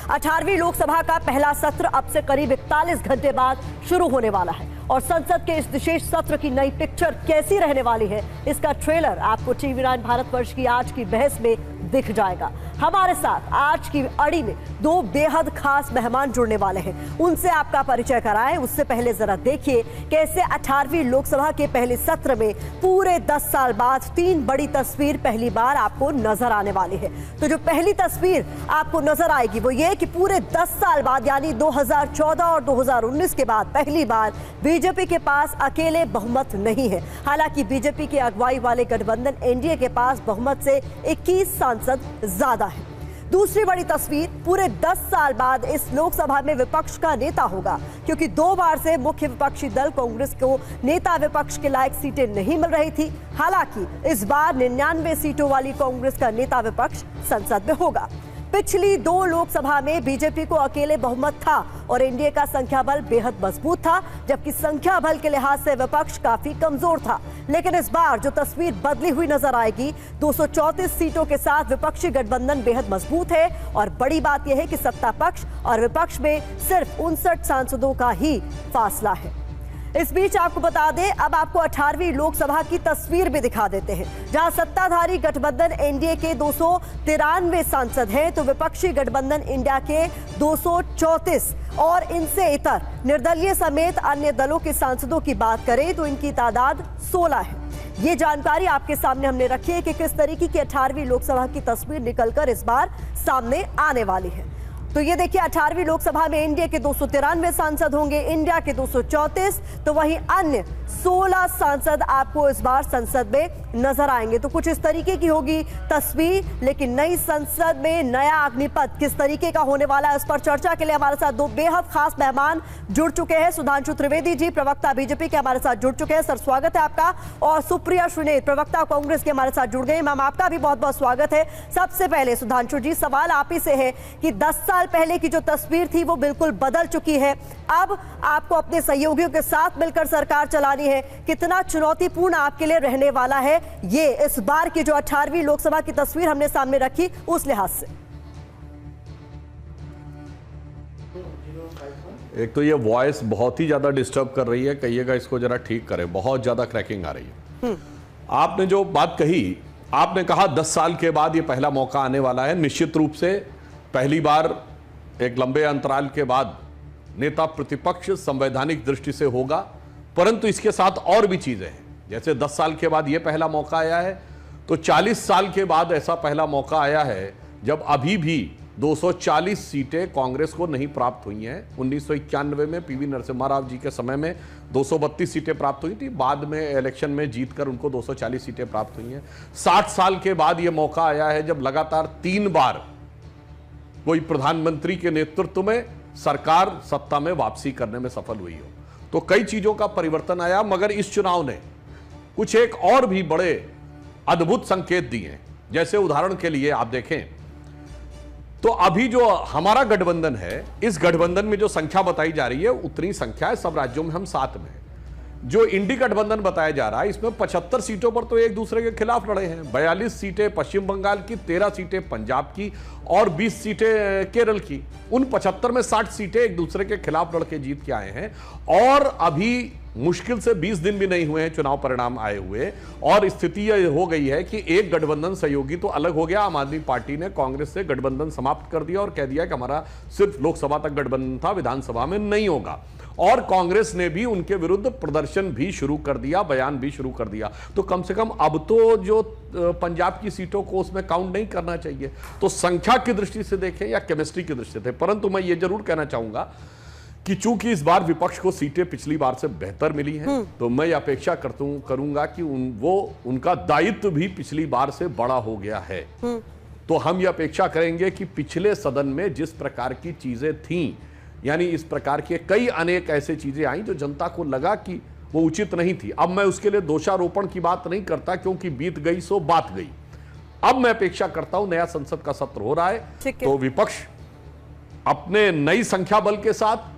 18वीं लोकसभा का पहला सत्र अब से करीब 41 घंटे बाद शुरू होने वाला है और संसद के इस विशेष सत्र की नई पिक्चर कैसी रहने वाली है, इसका ट्रेलर आपको टीवी 9 भारतवर्ष की आज की बहस में दिख जाएगा। हमारे साथ आज की अड़ी में दो बेहद खास मेहमान जुड़ने वाले हैं, उनसे आपका परिचय कराएं। उससे पहले जरा देखिए कैसे 18वीं लोकसभा के पहले सत्र में पूरे 10 साल बाद 3 बड़ी तस्वीर पहली बार आपको नजर आने वाली है। तो जो पहली तस्वीर आपको नजर आएगी वो ये कि पूरे 10 साल बाद यानी 2014 और 2019 के बाद पहली बार बीजेपी के पास अकेले बहुमत नहीं है। हालांकि बीजेपी की अगुवाई वाले गठबंधन एनडीए के पास बहुमत से 21 सांसद ज्यादा है। दूसरी बड़ी तस्वीर, पूरे 10 साल बाद इस लोकसभा में विपक्ष का नेता होगा, क्योंकि 2 बार से मुख्य विपक्षी दल कांग्रेस को नेता विपक्ष के लायक सीटें नहीं मिल रही थी। हालांकि इस बार 99 सीटों वाली कांग्रेस का नेता विपक्ष संसद में होगा। पिछली 2 लोकसभा में बीजेपी को अकेले बहुमत था और एनडीए का संख्या बल बेहद मजबूत था, जबकि संख्या बल के लिहाज से विपक्ष काफी कमजोर था। लेकिन इस बार जो तस्वीर बदली हुई नजर आएगी, 234 सीटों के साथ विपक्षी गठबंधन बेहद मजबूत है और बड़ी बात यह है कि सत्ता पक्ष और विपक्ष में सिर्फ 59 सांसदों का ही फासला है। इस बीच आपको बता दें, अब आपको 18वीं लोकसभा की तस्वीर भी दिखा देते हैं, जहां सत्ताधारी गठबंधन एनडीए के 293 सांसद हैं तो विपक्षी गठबंधन इंडिया के 234 और इनसे इतर निर्दलीय समेत अन्य दलों के सांसदों की बात करें तो इनकी तादाद 16 है। ये जानकारी आपके सामने हमने रखी है कि किस तरीके की 18वीं लोकसभा की तस्वीर निकलकर इस बार सामने आने वाली है। तो ये देखिए, 18वीं लोकसभा में एनडीए के 293 सांसद होंगे, इंडिया के 234, तो वहीं अन्य 16 सांसद आपको इस बार संसद में नजर आएंगे। तो कुछ इस तरीके की होगी तस्वीर, लेकिन नई संसद में नया अग्निपथ किस तरीके का होने वाला है, उस पर चर्चा के लिए हमारे साथ 2 बेहद खास मेहमान जुड़ चुके हैं। सुधांशु त्रिवेदी जी, प्रवक्ता बीजेपी के, हमारे साथ जुड़ चुके हैं। सर, स्वागत है आपका। और सुप्रिया श्रीनेत, प्रवक्ता कांग्रेस के, हमारे साथ जुड़ गए। मैम, आपका भी बहुत बहुत स्वागत है। सबसे पहले सुधांशु जी, सवाल आप ही से है कि 10 साल पहले की जो तस्वीर थी वो बिल्कुल बदल चुकी है। अब आपको अपने सहयोगियों के साथ मिलकर सरकार चलानी है। कितना चुनौतीपूर्ण आपके लिए रहने वाला है ये इस बार की जो 18वीं लोकसभा की तस्वीर हमने सामने रखी उस लिहाज से? एक तो ये वॉइस बहुत ही ज्यादा डिस्टर्ब कर रही है, कहिएगा इसको जरा ठीक करें, बहुत ज्यादा क्रैकिंग आ रही है। आपने जो बात कही, आपने कहा 10 साल के बाद ये पहला मौका आने वाला है। निश्चित रूप से पहली बार एक लंबे अंतराल के बाद नेता प्रतिपक्ष संवैधानिक दृष्टि से होगा, परंतु इसके साथ और भी चीजें हैं। जैसे 10 साल के बाद यह पहला मौका आया है, तो 40 साल के बाद ऐसा पहला मौका आया है जब अभी भी 240 सीटें कांग्रेस को नहीं प्राप्त हुई हैं। 1991 में पीवी नरसिम्हा राव जी के समय में 232 सीटें प्राप्त हुई थी, बाद में इलेक्शन में जीतकर उनको 240 सीटें प्राप्त हुई हैं। 60 साल के बाद यह मौका आया है जब लगातार 3 बार कोई प्रधानमंत्री के नेतृत्व में सरकार सत्ता में वापसी करने में सफल हुई हो। तो कई चीजों का परिवर्तन आया, मगर इस चुनाव ने कुछ एक और भी बड़े अद्भुत संकेत दिए हैं। जैसे उदाहरण के लिए आप देखें तो अभी जो हमारा गठबंधन है, इस गठबंधन में जो संख्या बताई जा रही है उतनी संख्या है सब राज्यों में हम साथ में। जो इंडी गठबंधन बताया जा रहा है इसमें 75 सीटों पर तो एक दूसरे के खिलाफ लड़े हैं। 42 सीटें पश्चिम बंगाल की, 13 सीटें पंजाब की और 20 सीटें केरल की। उन 75 में 60 सीटें एक दूसरे के खिलाफ लड़के जीत के आए हैं और अभी मुश्किल से 20 दिन भी नहीं हुए हैं चुनाव परिणाम आए हुए, और स्थिति यह हो गई है कि एक गठबंधन सहयोगी तो अलग हो गया। आम आदमी पार्टी ने कांग्रेस से गठबंधन समाप्त कर दिया और कह दिया कि हमारा सिर्फ लोकसभा तक गठबंधन था, विधानसभा में नहीं होगा। और कांग्रेस ने भी उनके विरुद्ध प्रदर्शन भी शुरू कर दिया, बयान भी शुरू कर दिया। तो कम से कम अब तो जो पंजाब की सीटों को उसमें काउंट नहीं करना चाहिए। तो संख्या की दृष्टि से देखें या केमिस्ट्री की दृष्टि से, परंतु मैं ये जरूर कहना चाहूंगा कि चूंकि इस बार विपक्ष को सीटें पिछली बार से बेहतर मिली हैं, तो मैं अपेक्षा करूंगा कि उनका दायित्व भी पिछली बार से बड़ा हो गया है। तो हम ये अपेक्षा करेंगे कि पिछले सदन में जिस प्रकार की चीजें थीं, यानी इस प्रकार के कई अनेक ऐसे चीजें आई जो जनता को लगा कि वो उचित नहीं थी। अब मैं उसके लिए दोषारोपण की बात नहीं करता, क्योंकि बीत गई सो बात गई। अब मैं अपेक्षा करता हूं, नया संसद का सत्र हो रहा है तो विपक्ष अपने नई संख्या बल के साथ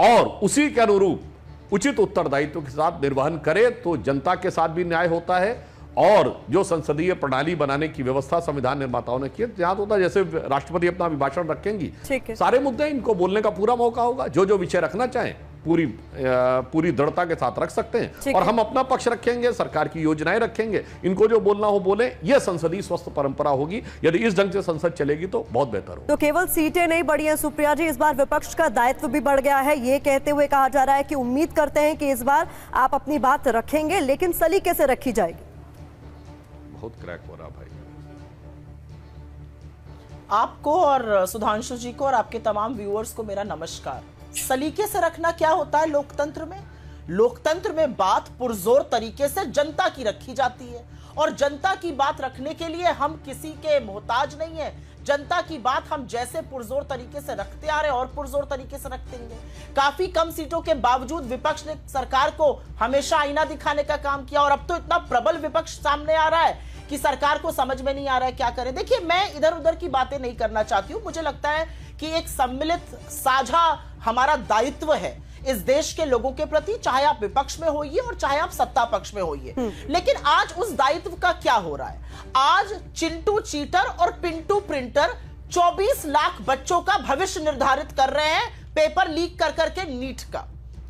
और उसी के अनुरूप उचित उत्तरदायित्व के साथ निर्वहन करे, तो जनता के साथ भी न्याय होता है और जो संसदीय प्रणाली बनाने की व्यवस्था संविधान निर्माताओं ने की, जहां होता जैसे राष्ट्रपति अपना अभिभाषण रखेंगी, सारे मुद्दे इनको बोलने का पूरा मौका होगा। जो विषय रखना चाहें पूरी दृढ़ता के साथ रख सकते हैं, और हम अपना पक्ष रखेंगे, सरकार की योजनाएं रखेंगे, इनको जो बोलना हो बोले। यह संसदीय स्वस्थ परंपरा होगी। यदि इस ढंग से संसद चलेगी तो बहुत बेहतर होगा। तो केवल सीटें नहीं बढ़ी हैं सुप्रिया जी, इस बार विपक्ष का दायित्व भी बढ़ गया है। ये कहते हुए कहा जा रहा है कि उम्मीद करते हैं कि इस बार आप अपनी बात रखेंगे, लेकिन सलीके से रखी जाएगी। बहुत क्रैक हो रहा भाई। आपको और सुधांशु जी को और आपके तमाम व्यूअर्स को मेरा नमस्कार। सलीके से रखना क्या होता है लोकतंत्र में? लोकतंत्र में बात पुरजोर तरीके से जनता की रखी जाती है, और जनता की बात रखने के लिए हम किसी के मोहताज नहीं है। जनता की बात हम जैसे पुरजोर तरीके से रखते आ रहे और पुरजोर तरीके से रखते हैं। काफी कम सीटों के बावजूद विपक्ष ने सरकार को हमेशा आईना दिखाने का काम किया, और अब तो इतना प्रबल विपक्ष सामने आ रहा है कि सरकार को समझ में नहीं आ रहा है क्या करे। देखिए, मैं इधर उधर की बातें नहीं करना चाहती हूं। मुझे लगता है कि एक सम्मिलित साझा हमारा दायित्व है इस देश के लोगों के प्रति, चाहे आप विपक्ष में होइए और चाहे आप सत्ता पक्ष में होइए। लेकिन आज उस दायित्व का क्या हो रहा है? आज चिंटू चीटर और पिंटू प्रिंटर 24 लाख बच्चों का भविष्य निर्धारित कर रहे हैं पेपर लीक कर करके नीट का।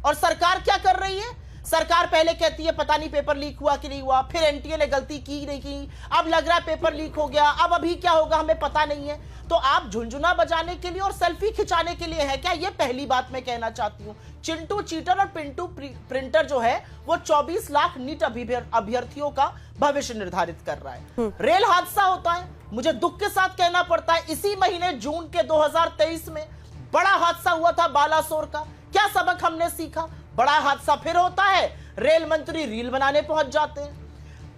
और सरकार क्या कर रही है? सरकार पहले कहती है पता नहीं पेपर लीक हुआ कि नहीं हुआ, फिर एनटीए ने गलती की नहीं की, अब लग रहा है पेपर लीक हो गया, अब अभी क्या होगा हमें पता नहीं है। तो आप झुंझुना बजाने के लिए और सेल्फी खिंचाने के लिए है क्या? ये पहली बात मैं कहना चाहती हूं। चिंटू चीटर और पिंटू प्रिंटर जो है वो 24 लाख नीट अभ्यर्थियों का भविष्य निर्धारित कर रहा है। रेल हादसा होता है, मुझे दुख के साथ कहना पड़ता है, इसी महीने जून के 2023 में बड़ा हादसा हुआ था बालासोर का। क्या सबक हमने सीखा? बड़ा हादसा फिर होता है, रेल मंत्री रील बनाने पहुंच जाते हैं।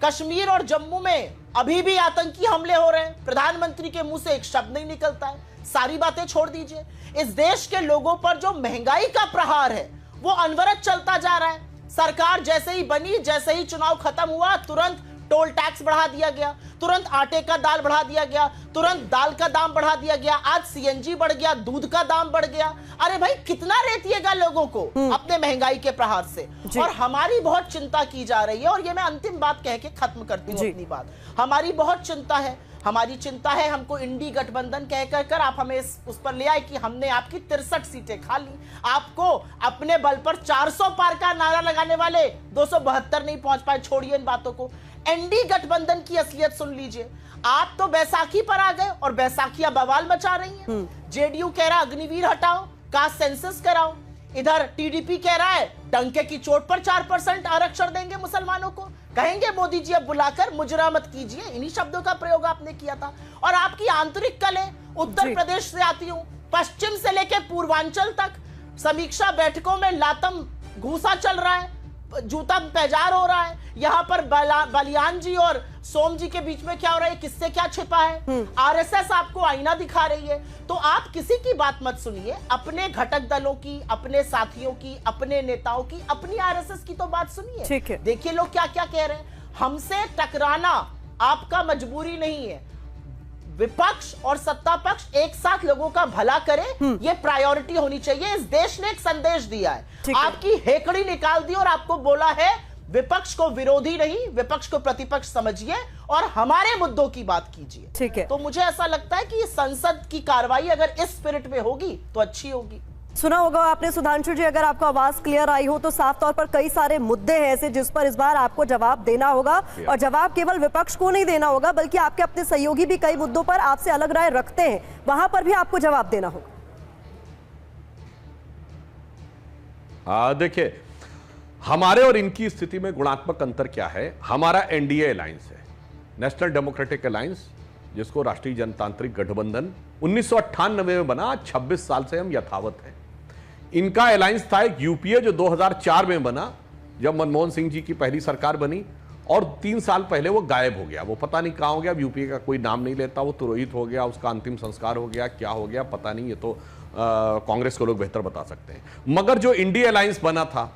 कश्मीर और जम्मू में अभी भी आतंकी हमले हो रहे हैं, प्रधानमंत्री के मुंह से एक शब्द नहीं निकलता है। सारी बातें छोड़ दीजिए, इस देश के लोगों पर जो महंगाई का प्रहार है वो अनवरत चलता जा रहा है। सरकार जैसे ही बनी, जैसे ही चुनाव खत्म हुआ, तुरंत टोल टैक्स बढ़ा दिया गया, तुरंत आटे का दाल बढ़ा दिया गया, तुरंत दाल का दाम बढ़ा दिया गया, आज सीएनजी बढ़ गया, दूध का दाम बढ़ गया। अरे भाई, कितना रेतिएगा लोगों को अपने महंगाई के प्रहार से। और हमारी बहुत चिंता की जा रही है, और ये मैं अंतिम बात कह के खत्म करती हूँ अपनी बात। हमारी बहुत चिंता है, हमारी चिंता है। हमको इंडी गठबंधन कह कर आप हमें उस पर ले आए कि हमने आपकी 63 सीटें खा ली। आपको अपने बल पर 400 पार का नारा लगाने वाले 272 नहीं पहुंच पाए। छोड़िए इन बातों को, एनडी गठबंधन की असलियत सुन लीजिए। आप तो बैसाखी पर आ गए और बैसाखियां बवाल मचा रही हैं। जेडीयू कह रहा अग्निवीर हटाओ, कास्ट सेंसस कराओ। इधर टीडीपी कह रहा है डंके की चोट पर 4% आरक्षण देंगे मुसलमानों को। कहेंगे मोदी जी अब बुलाकर मुजरा मत कीजिए, इन्हीं शब्दों का प्रयोग आपने किया था। और आपकी आंतरिक कलें उत्तर प्रदेश से आती हूं, पश्चिम से लेकर पूर्वांचल तक समीक्षा बैठकों में लातम घूसा चल रहा है, जूता पैजार हो रहा है। यहाँ पर बलियान जी और सोम जी के बीच में क्या हो रहा है, किससे क्या छिपा है? आरएसएस आपको आईना दिखा रही है। तो आप किसी की बात मत सुनिए, अपने घटक दलों की, अपने साथियों की, अपने नेताओं की, अपनी आरएसएस की तो बात सुनिए। देखिए लोग क्या क्या कह रहे हैं। हमसे टकराना आपका मजबूरी नहीं है। विपक्ष और सत्ता पक्ष एक साथ लोगों का भला करे, ये प्रायोरिटी होनी चाहिए। इस देश ने एक संदेश दिया है, आपकी हेकड़ी निकाल दी और आपको बोला है विपक्ष को विरोधी नहीं, विपक्ष को प्रतिपक्ष समझिए और हमारे मुद्दों की बात कीजिए। ठीक है। तो मुझे ऐसा लगता है कि संसद की कार्रवाई अगर इस स्पिरिट में होगी तो अच्छी होगी। सुना होगा आपने सुधांशु जी, अगर आपको आवाज क्लियर आई हो तो साफ तौर पर कई सारे मुद्दे हैं ऐसे जिस पर इस बार आपको जवाब देना होगा, और जवाब केवल विपक्ष को नहीं देना होगा बल्कि आपके अपने सहयोगी भी कई मुद्दों पर आपसे अलग राय रखते हैं, वहां पर भी आपको जवाब देना होगा। देखिए, हमारे और इनकी स्थिति में गुणात्मक अंतर क्या है। हमारा एनडीए अलायंस है, नेशनल डेमोक्रेटिक अलायंस, जिसको राष्ट्रीय जनतांत्रिक गठबंधन 1998 में बना। 26 साल से हम यथावत हैं। इनका अलायंस था एक यूपीए जो 2004 में बना, जब मनमोहन सिंह जी की पहली सरकार बनी, और 3 साल पहले वो गायब हो गया। वो पता नहीं कहां हो गया। अब यूपीए का कोई नाम नहीं लेता, वो तुरोहित हो गया, उसका अंतिम संस्कार हो गया, क्या हो गया पता नहीं, ये तो कांग्रेस के लोग बेहतर बता सकते हैं। मगर जो इंडिया अलायंस बना था,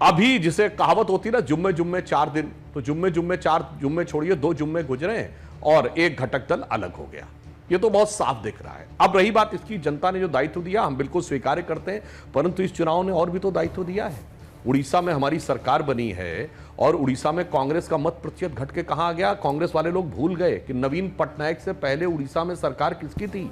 अभी जिसे कहावत होती ना, जुम्मे जुम्मे 4 दिन, तो जुम्मे जुम्मे 4 जुम्मे छोड़िए 2 जुम्मे गुजरे हैं और एक घटक दल अलग हो गया। ये तो बहुत साफ दिख रहा है। अब रही बात इसकी, जनता ने जो दायित्व दिया हम बिल्कुल स्वीकार करते हैं, परंतु इस चुनाव ने और भी तो दायित्व दिया है। उड़ीसा में हमारी सरकार बनी है और उड़ीसा में कांग्रेस का मत प्रतिशत घट के कहां आ गया? कांग्रेस वाले लोग भूल गए कि नवीन पटनायक से पहले उड़ीसा में सरकार किसकी थी?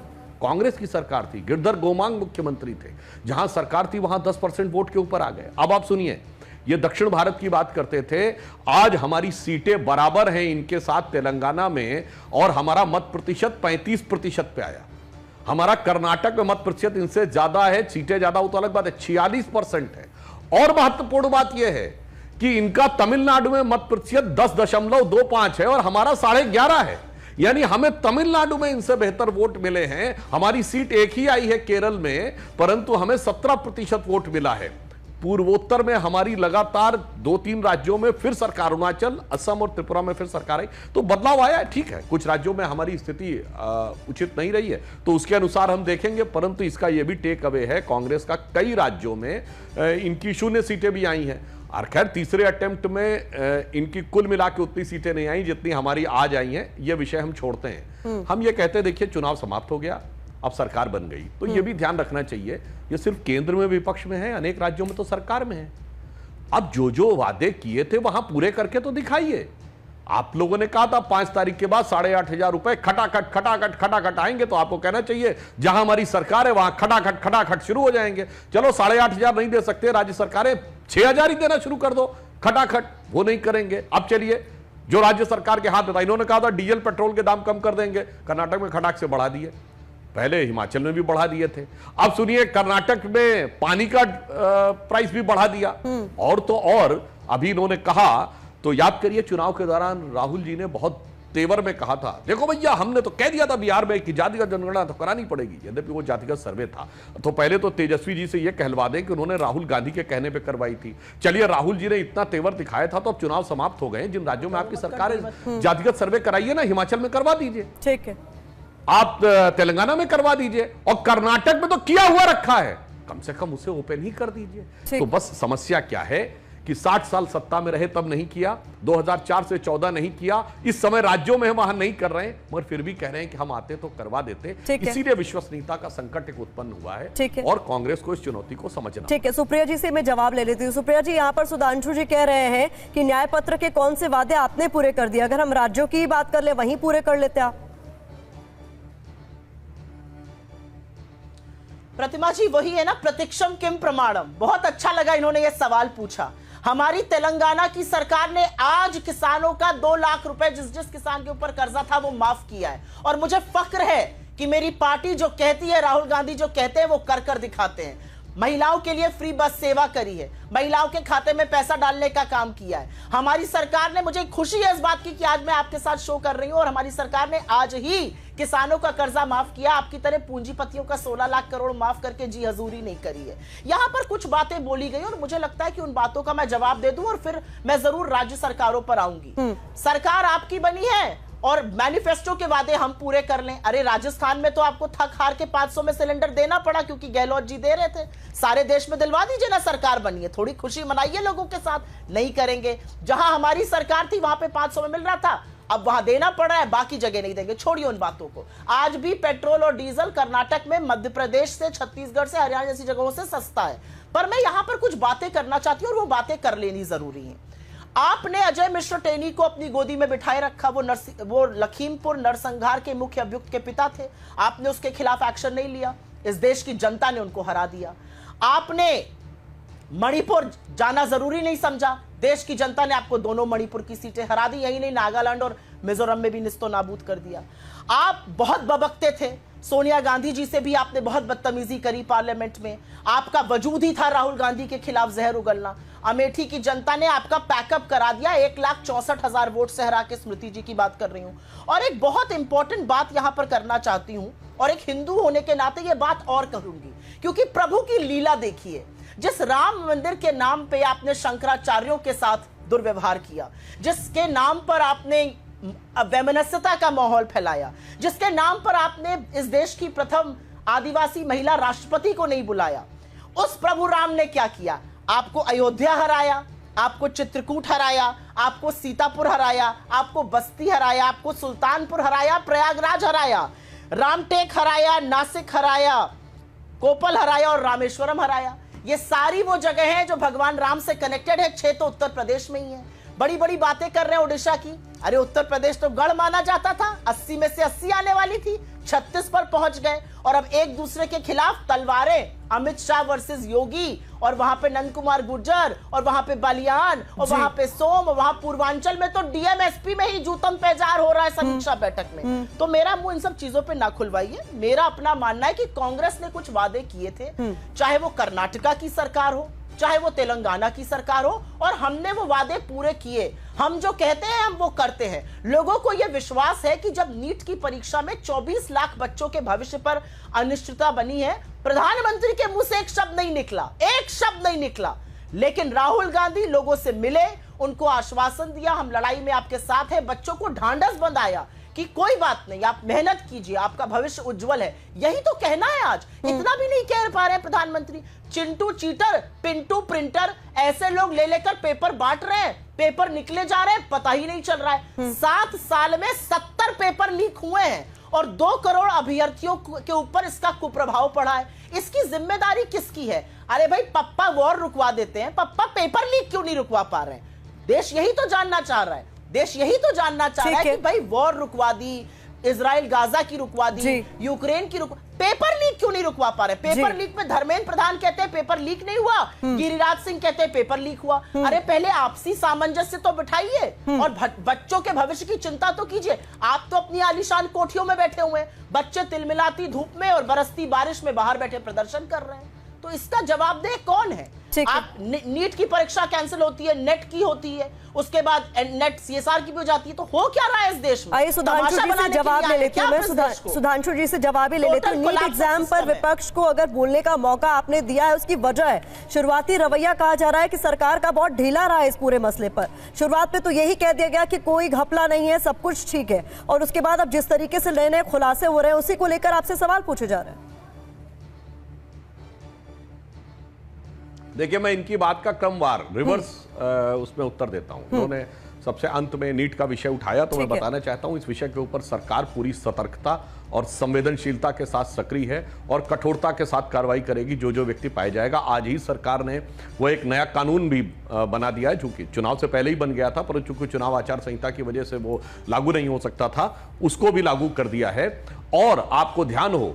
कांग्रेस की सरकार थी। गिरधर गोमांग मुख्यमंत्री थे। जहां सरकार थी वहां 10% वोट के ऊपर आ गए। अब आप सुनिए, ये दक्षिण भारत की बात करते थे, आज हमारी सीटें बराबर हैं इनके साथ तेलंगाना में, और हमारा मत प्रतिशत 35% पे आया। हमारा कर्नाटक में मत प्रतिशत इनसे ज्यादा है, सीटें ज्यादा हो तो अलग बात है, 46% है। और महत्वपूर्ण बात यह है कि इनका तमिलनाडु में मत प्रतिशत 10.25 है और हमारा 11.5 है। यानी हमें तमिलनाडु में इनसे बेहतर वोट मिले हैं। हमारी सीट एक ही आई है केरल में, परंतु हमें 17% वोट मिला है। पूर्वोत्तर में हमारी लगातार 2-3 राज्यों में फिर सरकार, अरुणाचल, असम और त्रिपुरा में फिर सरकार आई, तो बदलाव आया है। ठीक है, कुछ राज्यों में हमारी स्थिति उचित नहीं रही है, तो उसके अनुसार हम देखेंगे, परंतु इसका यह भी टेक अवे है कांग्रेस का, कई राज्यों में इनकी 0 सीटें भी आई हैं। और खैर तीसरे अटेम्प्ट में इनकी कुल मिला के उतनी सीटें नहीं आई जितनी हमारी आज आई हैं। ये विषय हम छोड़ते हैं। हम ये कहते हैं, देखिए चुनाव समाप्त हो गया, अब सरकार बन गई, तो ये भी ध्यान रखना चाहिए, ये सिर्फ केंद्र में विपक्ष में है, अनेक राज्यों में तो सरकार में है। अब जो जो वादे किए थे वहां पूरे करके तो दिखाइए। आप लोगों ने कहा था 5 तारीख के बाद 8,500 रुपए खटाखट आएंगे, तो आपको कहना चाहिए जहां हमारी सरकार है वहां खटाखट शुरू हो जाएंगे। चलो 8,500 नहीं दे सकते, राज्य सरकारें 6,000 ही देना शुरू कर दो खटाखट, वो नहीं करेंगे। अब चलिए, जो राज्य सरकार के हाथ में था, इन्होंने कहा था डीजल पेट्रोल के दाम कम कर देंगे, कर्नाटक में खटाक से बढ़ा दिए, पहले हिमाचल में भी बढ़ा दिए थे। अब सुनिए, कर्नाटक में पानी का प्राइस भी बढ़ा दिया। और तो और अभी इन्होंने कहा, तो याद करिए चुनाव के दौरान राहुल जी ने बहुत तेवर में कहा था, देखो भैया हमने तो कह दिया था बिहार में कि जातिगत जनगणना तो करानी पड़ेगी, यद्यपि वो जातिगत सर्वे था। तो पहले तो तेजस्वी जी से ये कहलवा दें कि उन्होंने राहुल गांधी के कहने पे करवाई थी। चलिए, राहुल जी ने इतना तेवर दिखाया था, तो अब चुनाव समाप्त हो गए, जिन राज्यों में आपकी सरकार है जातिगत सर्वे कराइए ना, हिमाचल में करवा दीजिए, ठीक है, आप तेलंगाना में करवा दीजिए, और कर्नाटक में तो किया हुआ रखा है, कम से कम उसे ओपन ही कर दीजिए। तो बस समस्या क्या है कि 60 साल सत्ता में रहे तब नहीं किया, 2004 से 14 नहीं किया, इस समय राज्यों में वहां नहीं कर रहे हैं, मगर फिर भी कह रहे हैं कि हम आते तो करवा देते। इसीलिए विश्वसनीयता का संकट एक उत्पन्न हुआ है और कांग्रेस को इस चुनौती को समझना। ठीक है, सुप्रिया जी से मैं जवाब ले लेती हूँ। सुप्रिया जी, यहाँ पर सुधांशु जी कह रहे हैं कि न्याय पत्र के कौन से वादे आपने पूरे कर दिए, अगर हम राज्यों की बात कर ले वहीं पूरे कर लेते आप। प्रतिमा जी, वही है ना, प्रतीक्षम किम प्रमाणम। बहुत अच्छा लगा इन्होंने ये सवाल पूछा। हमारी तेलंगाना की सरकार ने आज किसानों का 2 लाख रुपए जिस किसान के ऊपर कर्जा था वो माफ किया है, और मुझे फक्र है कि मेरी पार्टी जो कहती है, राहुल गांधी जो कहते हैं वो कर दिखाते हैं। महिलाओं के लिए फ्री बस सेवा करी है, महिलाओं के खाते में पैसा डालने का काम किया है हमारी सरकार ने। मुझे खुशी है इस बात की कि आज मैं आपके साथ शो कर रही हूं, और हमारी सरकार ने आज ही किसानों का कर्जा माफ किया। आपकी तरह पूंजीपतियों का 16 लाख करोड़ माफ करके जी हजूरी नहीं करी है। यहां पर कुछ बातें बोली गई और मुझे लगता है कि उन बातों का मैं जवाब दे दूं, और फिर मैं जरूर राज्य सरकारों पर आऊंगी। सरकार आपकी बनी है और मैनिफेस्टो के वादे हम पूरे कर लें। अरे राजस्थान में तो आपको थक हार के 500 में सिलेंडर देना पड़ा क्योंकि गहलोत जी दे रहे थे। सारे देश में दिलवा दीजिए ना, सरकार बनी है, थोड़ी खुशी मनाइए लोगों के साथ। नहीं करेंगे। जहां हमारी सरकार थी वहां पे 500 में मिल रहा था, अब वहां देना पड़ रहा है, बाकी जगह नहीं देंगे। छोड़िए उन बातों को। आज भी पेट्रोल और डीजल कर्नाटक में मध्य प्रदेश से, छत्तीसगढ़ से, हरियाणा जैसी जगहों से सस्ता है। पर मैं यहां पर कुछ बातें करना चाहती हूं और वो बातें कर लेनी जरूरी है। आपने अजय मिश्र टेनी को अपनी गोदी में बिठाए रखा। वो लखीमपुर नरसंहार के मुख्य अभियुक्त के पिता थे। आपने उसके खिलाफ एक्शन नहीं लिया। इस देश की जनता ने उनको हरा दिया। आपने मणिपुर जाना जरूरी नहीं समझा। देश की जनता ने आपको दोनों मणिपुर की सीटें हरा दी। यही नहीं, नागालैंड और मिजोरम में भी निस्तो नाबूद कर दिया। आप बहुत बबकते थे। सोनिया गांधी जी से भी आपने बहुत बदतमीजी करी पार्लियामेंट में। आपका वजूद ही था राहुल गांधी के खिलाफ जहर उगलना। अमेठी की जनता ने आपका पैकअप करा दिया। 1,64,000 वोट से हरा के स्मृति जी की बात कर रही हूं। और एक बहुत इंपॉर्टेंट बात यहां पर करना चाहती हूं, और एक हिंदू होने के नाते यह बात और करूंगी, क्योंकि प्रभु की लीला देखिए। जिस राम मंदिर के नाम पे आपने शंकराचार्यों के साथ दुर्व्यवहार किया, जिसके नाम पर आपने वैमनस्यता का माहौल फैलाया, जिसके नाम पर आपने इस देश की प्रथम आदिवासी महिला राष्ट्रपति को नहीं बुलाया, उस प्रभु राम ने क्या किया? आपको अयोध्या हराया, आपको चित्रकूट हराया, आपको सीतापुर हराया, आपको बस्ती हराया, आपको सुल्तानपुर हराया, प्रयागराज हराया, रामटेक हराया, नासिक हराया, कोपल हराया और रामेश्वरम हराया। ये सारी वो जगह है जो भगवान राम से कनेक्टेड है। 6 तो उत्तर प्रदेश में ही है। बड़ी बड़ी बातें कर रहे हैं उड़ीसा की। अरे उत्तर प्रदेश तो गढ़ माना जाता था, 80 में से 80 आने वाली थी, 36 पर पहुंच गए। और अब एक दूसरे के खिलाफ तलवारें, अमित शाह वर्सेस योगी, और वहां पे नंद कुमार गुर्जर, और वहां पे बालियान, और वहां पे सोम, और वहां पूर्वांचल में तो डीएमएसपी में ही जूतम पेजार हो रहा है समीक्षा बैठक में। तो मेरा मुंह इन सब चीजों पे ना खुलवाइए। मेरा अपना मानना है कि कांग्रेस ने कुछ वादे किए थे, चाहे वो कर्नाटका की सरकार हो, चाहे वो तेलंगाना की सरकार हो, और हमने वो वादे पूरे किए। हम जो कहते हैं हम वो करते हैं। लोगों को यह विश्वास है कि जब नीट की परीक्षा में 24 लाख बच्चों के भविष्य पर अनिश्चितता बनी है, प्रधानमंत्री के मुंह से एक शब्द नहीं निकला, एक शब्द नहीं निकला। लेकिन राहुल गांधी लोगों से मिले, उनको आश्वासन दिया, हम लड़ाई में आपके साथ हैं, बच्चों को ढांढस बंधाया कि कोई बात नहीं, आप मेहनत कीजिए, आपका भविष्य उज्जवल है। यही तो कहना है आज। इतना भी नहीं कह पा रहे प्रधानमंत्री। चिंटू चीटर, पिंटू प्रिंटर, ऐसे लोग ले लेकर पेपर बांट रहे हैं, पेपर निकले जा रहे हैं, पता ही नहीं चल रहा है। 7 साल में 70 पेपर लीक हुए हैं और 2 करोड़ अभ्यर्थियों के ऊपर इसका कुप्रभाव पड़ा है। इसकी जिम्मेदारी किसकी है? अरे भाई, पप्पा वॉर रुकवा देते हैं, पप्पा पेपर लीक क्यों नहीं रुकवा पा रहे हैं? देश यही तो जानना चाह रहा है। देश यही तो जानना चाह रहा है कि भाई वॉर रुकवा दी, इजराइल गाजा की रुकवा दी, यूक्रेन की पेपर लीक क्यों नहीं रुकवा पा रहे? पेपर लीक में धर्मेंद्र प्रधान कहते हैं पेपर लीक नहीं हुआ, गिरिराज सिंह कहते हैं पेपर लीक हुआ। अरे पहले आपसी सामंजस्य तो बिठाइए और बच्चों के भविष्य की चिंता तो कीजिए। आप तो अपनी आलीशान कोठियों में बैठे हुए हैं, बच्चे तिलमिलाती धूप में और बरसती बारिश में बाहर बैठे प्रदर्शन कर रहे हैं। तो इसका जवाबदेह कौन है? आप नीट की परीक्षा कैंसिल होती है, नेट की होती है, उसके बाद नेट सीएसआर की भी हो जाती है, तो हो क्या रहा है इस देश में? आइए सुधांशु जी से जवाब ले लेती हूँ मैं। सुधांशु जी से जवाब ही ले लेती हूँ। नीट एग्जाम पर विपक्ष को अगर बोलने का मौका आपने दिया है, उसकी वजह है शुरुआती रवैया। कहा जा रहा है कि सरकार का बहुत ढीला रहा है इस पूरे मसले पर। शुरुआत में तो यही कह दिया गया कि कोई घपला नहीं है, सब कुछ ठीक है, और उसके बाद अब जिस तरीके से नए नए खुलासे हो रहे हैं, उसी को लेकर आपसे सवाल पूछे जा रहे हैं। देखिए, मैं इनकी बात का क्रमवार रिवर्स उसमें उत्तर देता हूं। उन्होंने सबसे अंत में नीट का विषय उठाया, तो मैं बताना चाहता हूं इस विषय के ऊपर सरकार पूरी सतर्कता और संवेदनशीलता के साथ सक्रिय है और कठोरता के साथ कार्रवाई करेगी जो जो व्यक्ति पाया जाएगा। आज ही सरकार ने वो एक नया कानून भी बना दिया है, जो कि चुनाव से पहले ही बन गया था, परंतु चूंकि चुनाव आचार संहिता की वजह से वो लागू नहीं हो सकता था, उसको भी लागू कर दिया है। और आपको ध्यान हो,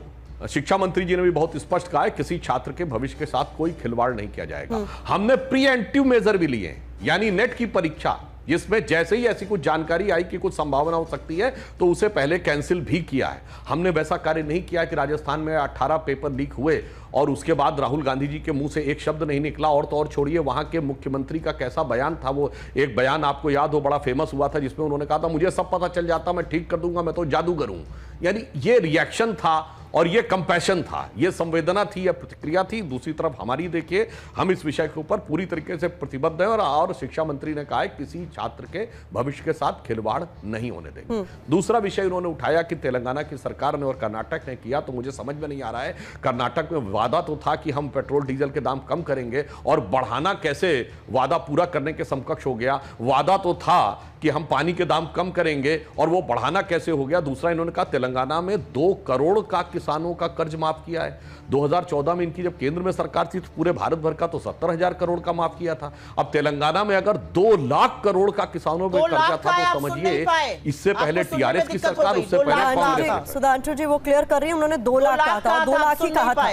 शिक्षा मंत्री जी ने भी बहुत स्पष्ट कहा है, किसी छात्र के भविष्य के साथ कोई खिलवाड़ नहीं किया जाएगा। हमने प्रीएम्प्टिव मेजर भी लिए हैं, यानी नेट की परीक्षा जिसमें जैसे ही ऐसी कुछ जानकारी आई कि कुछ संभावना हो सकती है, तो उसे पहले कैंसिल भी किया है। हमने वैसा कार्य नहीं किया कि राजस्थान में 18 पेपर लीक हुए और उसके बाद राहुल गांधी जी के मुंह से एक शब्द नहीं निकला। और तो और छोड़िए, वहां के मुख्यमंत्री का कैसा बयान था, वो एक बयान आपको याद हो, बड़ा फेमस हुआ था, जिसमें उन्होंने कहा था मुझे सब पता चल जाता, मैं ठीक कर दूंगा, मैं तो जादूगर हूं। यानी ये रिएक्शन था और ये कंपैशन था, ये संवेदना थी, ये प्रतिक्रिया थी। दूसरी तरफ हमारी देखिए, हम इस विषय के ऊपर पूरी तरीके से प्रतिबद्ध हैं और शिक्षा मंत्री ने कहा है किसी छात्र के भविष्य के साथ खिलवाड़ नहीं होने देंगे। दूसरा विषय उन्होंने उठाया कि तेलंगाना की सरकार ने और कर्नाटक ने किया, तो मुझे समझ में नहीं आ रहा है। कर्नाटक में वादा तो था कि हम पेट्रोल डीजल के दाम कम करेंगे, और बढ़ाना कैसे वादा पूरा करने के समकक्ष हो गया। वादा तो था कि हम पानी के दाम कम करेंगे, और वो बढ़ाना कैसे हो गया। दूसरा इन्होंने कहा तेलंगाना में 2 करोड़ का किसानों का कर्ज माफ किया है। 2014 में इनकी जब केंद्र में सरकार थी तो पूरे भारत भर का तो 70,000 करोड़ का माफ किया था। अब तेलंगाना में अगर 2 लाख करोड़ का किसानों में कर्जा था, तो समझिए इससे पहले टीआरएस की सरकार, उससे पहले कांग्रेस। सुधांशु जी वो क्लियर कर रही है, उन्होंने 2 लाख कहा था, 2 लाख ही कहा था।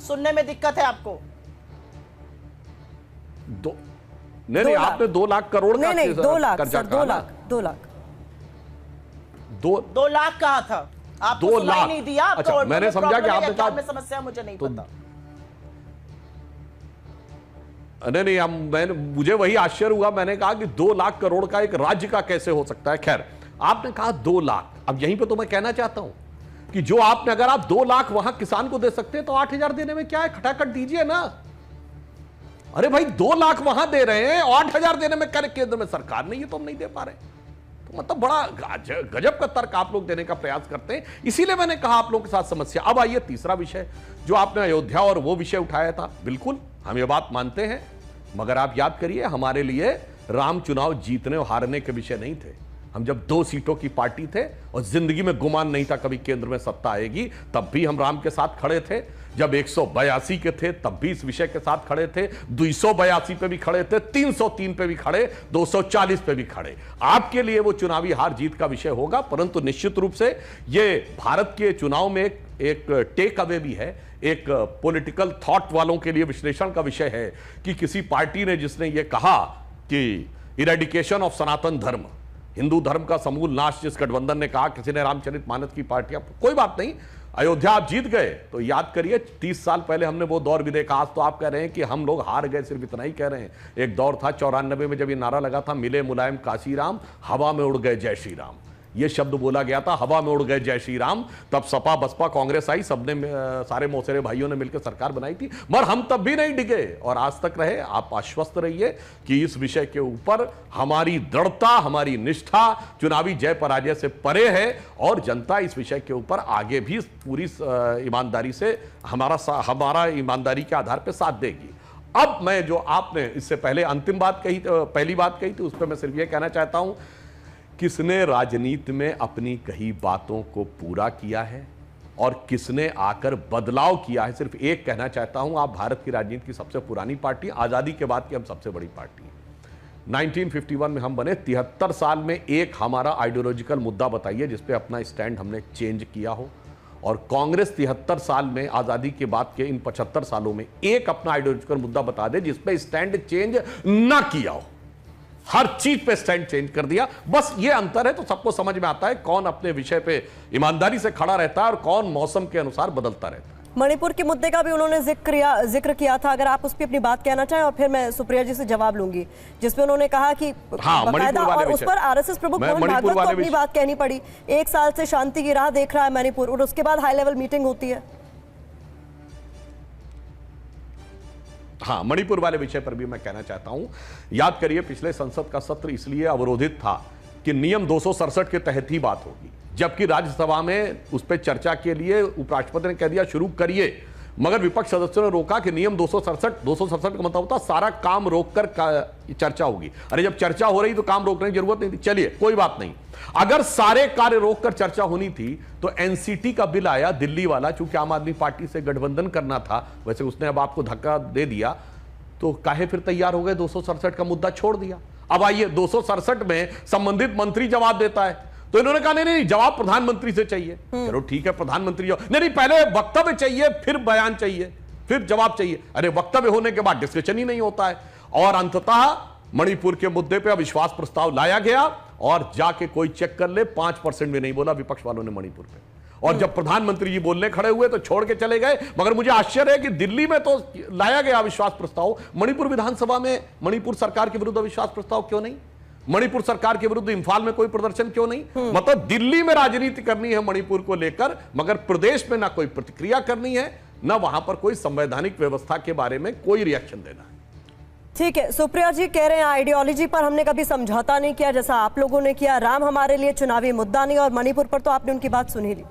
सुनने में दिक्कत है आपको? नहीं, आपने 2 लाख करोड़ का नहीं, 2 लाख कर्जा सर, 2 लाख 2 लाख कहा था। आपको 2 लाख नहीं दिया। अच्छा, मैंने समझा कि आपने कहा समस्या, मुझे नहीं पता। नहीं, मुझे वही आश्चर्य हुआ। मैंने कहा कि 2 लाख करोड़ का एक राज्य का कैसे हो सकता है। खैर, आपने कहा 2 लाख। अब यहीं पे तो मैं कहना चाहता हूं कि जो आपने, अगर आप 2 लाख वहां किसान को दे सकते हैं, तो 8,000 देने में क्या है, खटाखट दीजिए ना। अरे भाई, 2 लाख वहां दे रहे हैं, 8,000 देने में कर केंद्र में सरकार नहीं है, तो हम नहीं दे पा रहे। तो मतलब बड़ा गजब का तर्क आप लोग देने का प्रयास करते हैं। इसीलिए मैंने कहा आप लोगों के साथ समस्या। अब आइए तीसरा विषय, जो आपने अयोध्या और वो विषय उठाया था। बिल्कुल हम ये बात मानते हैं, मगर आप याद करिए, हमारे लिए राम चुनाव जीतने और हारने के विषय नहीं थे। हम जब 2 सीटों की पार्टी थे और जिंदगी में गुमान नहीं था कभी केंद्र में सत्ता आएगी, तब भी हम राम के साथ खड़े थे। जब 182 के थे तब भी इस विषय के साथ खड़े थे, 282 पे भी खड़े थे, 303 पे भी खड़े, 240 पे भी खड़े। आपके लिए वो चुनावी हार जीत का विषय होगा, परंतु निश्चित रूप से ये भारत के चुनाव में एक टेक अवे भी है, एक पॉलिटिकल थॉट वालों के लिए विश्लेषण का विषय है कि किसी पार्टी ने जिसने ये कहा कि इरेडिकेशन ऑफ सनातन धर्म, हिंदू धर्म का समूल नाश जिस गठबंधन ने कहा, किसी ने रामचरितमानस की पार्टियां, कोई बात नहीं, अयोध्या आप जीत गए तो याद करिए 30 साल पहले हमने वो दौर भी देखा। आज तो आप कह रहे हैं कि हम लोग हार गए, सिर्फ इतना ही कह रहे हैं। एक दौर था 94 में जब ये नारा लगा था, मिले मुलायम काशी राम, हवा में उड़ गए जय श्री राम, ये शब्द बोला गया था, हवा में उड़ गए जय श्री राम। तब सपा बसपा कांग्रेस आई, सबने सारे मौसेरे भाइयों ने मिलकर सरकार बनाई थी, मगर हम तब भी नहीं डिगे और आज तक रहे। आप आश्वस्त रहिए कि इस विषय के ऊपर हमारी दृढ़ता, हमारी निष्ठा चुनावी जय पराजय से परे है और जनता इस विषय के ऊपर आगे भी पूरी ईमानदारी से हमारा ईमानदारी के आधार पर साथ देगी। अब मैं जो आपने इससे पहले अंतिम बात कही, पहली बात कही थी, उस पर मैं सिर्फ यह कहना चाहता हूं, किसने राजनीति में अपनी कही बातों को पूरा किया है और किसने आकर बदलाव किया है। सिर्फ एक कहना चाहता हूं, आप भारत की राजनीति की सबसे पुरानी पार्टी, आजादी के बाद की हम सबसे बड़ी पार्टी हैं। 1951 में हम बने, 73 साल में एक हमारा आइडियोलॉजिकल मुद्दा बताइए जिस पे अपना स्टैंड हमने चेंज किया हो। और कांग्रेस 73 साल में, आजादी के बाद के इन 75 सालों में एक अपना आइडियोलॉजिकल मुद्दा बता दे जिस पे स्टैंड चेंज ना किया हो। हर चीज पे स्टैंड चेंज कर दिया, बस ये अंतर है। तो सबको समझ में आता है कौन अपने विषय पे ईमानदारी से खड़ा रहता है और कौन मौसम के अनुसार बदलता रहता है। मणिपुर के मुद्दे का भी उन्होंने जिक्र किया था, अगर आप उस पर अपनी बात कहना चाहें और फिर मैं सुप्रिया जी से जवाब लूंगी, जिसमें उन्होंने कहा कि बाकायदा और उस पर आरएसएस प्रमुख मोहन भागवत को अपनी बात कहनी पड़ी। 1 साल से शांति की राह देख रहा है मणिपुर और उसके बाद हाई लेवल मीटिंग होती है। हाँ, मणिपुर वाले विषय पर भी मैं कहना चाहता हूं, याद करिए पिछले संसद का सत्र इसलिए अवरोधित था कि नियम 267 के तहत ही बात होगी, जबकि राज्यसभा में उस पर चर्चा के लिए उपराष्ट्रपति ने कह दिया शुरू करिए, मगर विपक्ष सदस्यों ने रोका कि नियम 267 का मतलब होता सारा काम रोककर चर्चा होगी। अरे जब चर्चा हो रही तो काम रोकने की जरूरत नहीं थी। चलिए कोई बात नहीं, अगर सारे कार्य रोककर चर्चा होनी थी तो एनसीटी का बिल आया दिल्ली वाला, चूंकि आम आदमी पार्टी से गठबंधन करना था, वैसे उसने अब आपको धक्का दे दिया, तो काहे फिर तैयार हो गए 267 का मुद्दा छोड़ दिया। अब आइए 267 में संबंधित मंत्री जवाब देता है, तो इन्होंने कहा नहीं जवाब प्रधानमंत्री से चाहिए। चलो ठीक है, प्रधानमंत्री नहीं, पहले वक्तव्य चाहिए, फिर बयान चाहिए, फिर जवाब चाहिए। अरे वक्तव्य होने के बाद डिस्कशन ही नहीं होता है। और अंततः मणिपुर के मुद्दे पे अविश्वास प्रस्ताव लाया गया और जाके कोई चेक कर ले, 5% भी नहीं बोला विपक्ष वालों ने मणिपुर पे। और जब प्रधानमंत्री जी बोलने खड़े हुए तो छोड़ के चले गए। मगर मुझे आश्चर्य है कि दिल्ली में तो लाया गया अविश्वास प्रस्ताव, मणिपुर विधानसभा में मणिपुर सरकार के विरुद्ध अविश्वास प्रस्ताव क्यों नहीं? मणिपुर सरकार के विरुद्ध इंफाल में कोई प्रदर्शन क्यों नहीं? मतलब दिल्ली में राजनीति करनी है मणिपुर को लेकर, मगर प्रदेश में ना कोई प्रतिक्रिया करनी है, ना वहां पर कोई संवैधानिक व्यवस्था के बारे में कोई रिएक्शन देना है। ठीक है, सुप्रिया जी कह रहे हैं आइडियोलॉजी पर हमने कभी समझौता नहीं किया जैसा आप लोगों ने किया, राम हमारे लिए चुनावी मुद्दा नहीं, और मणिपुर पर तो आपने उनकी बात सुनी ली।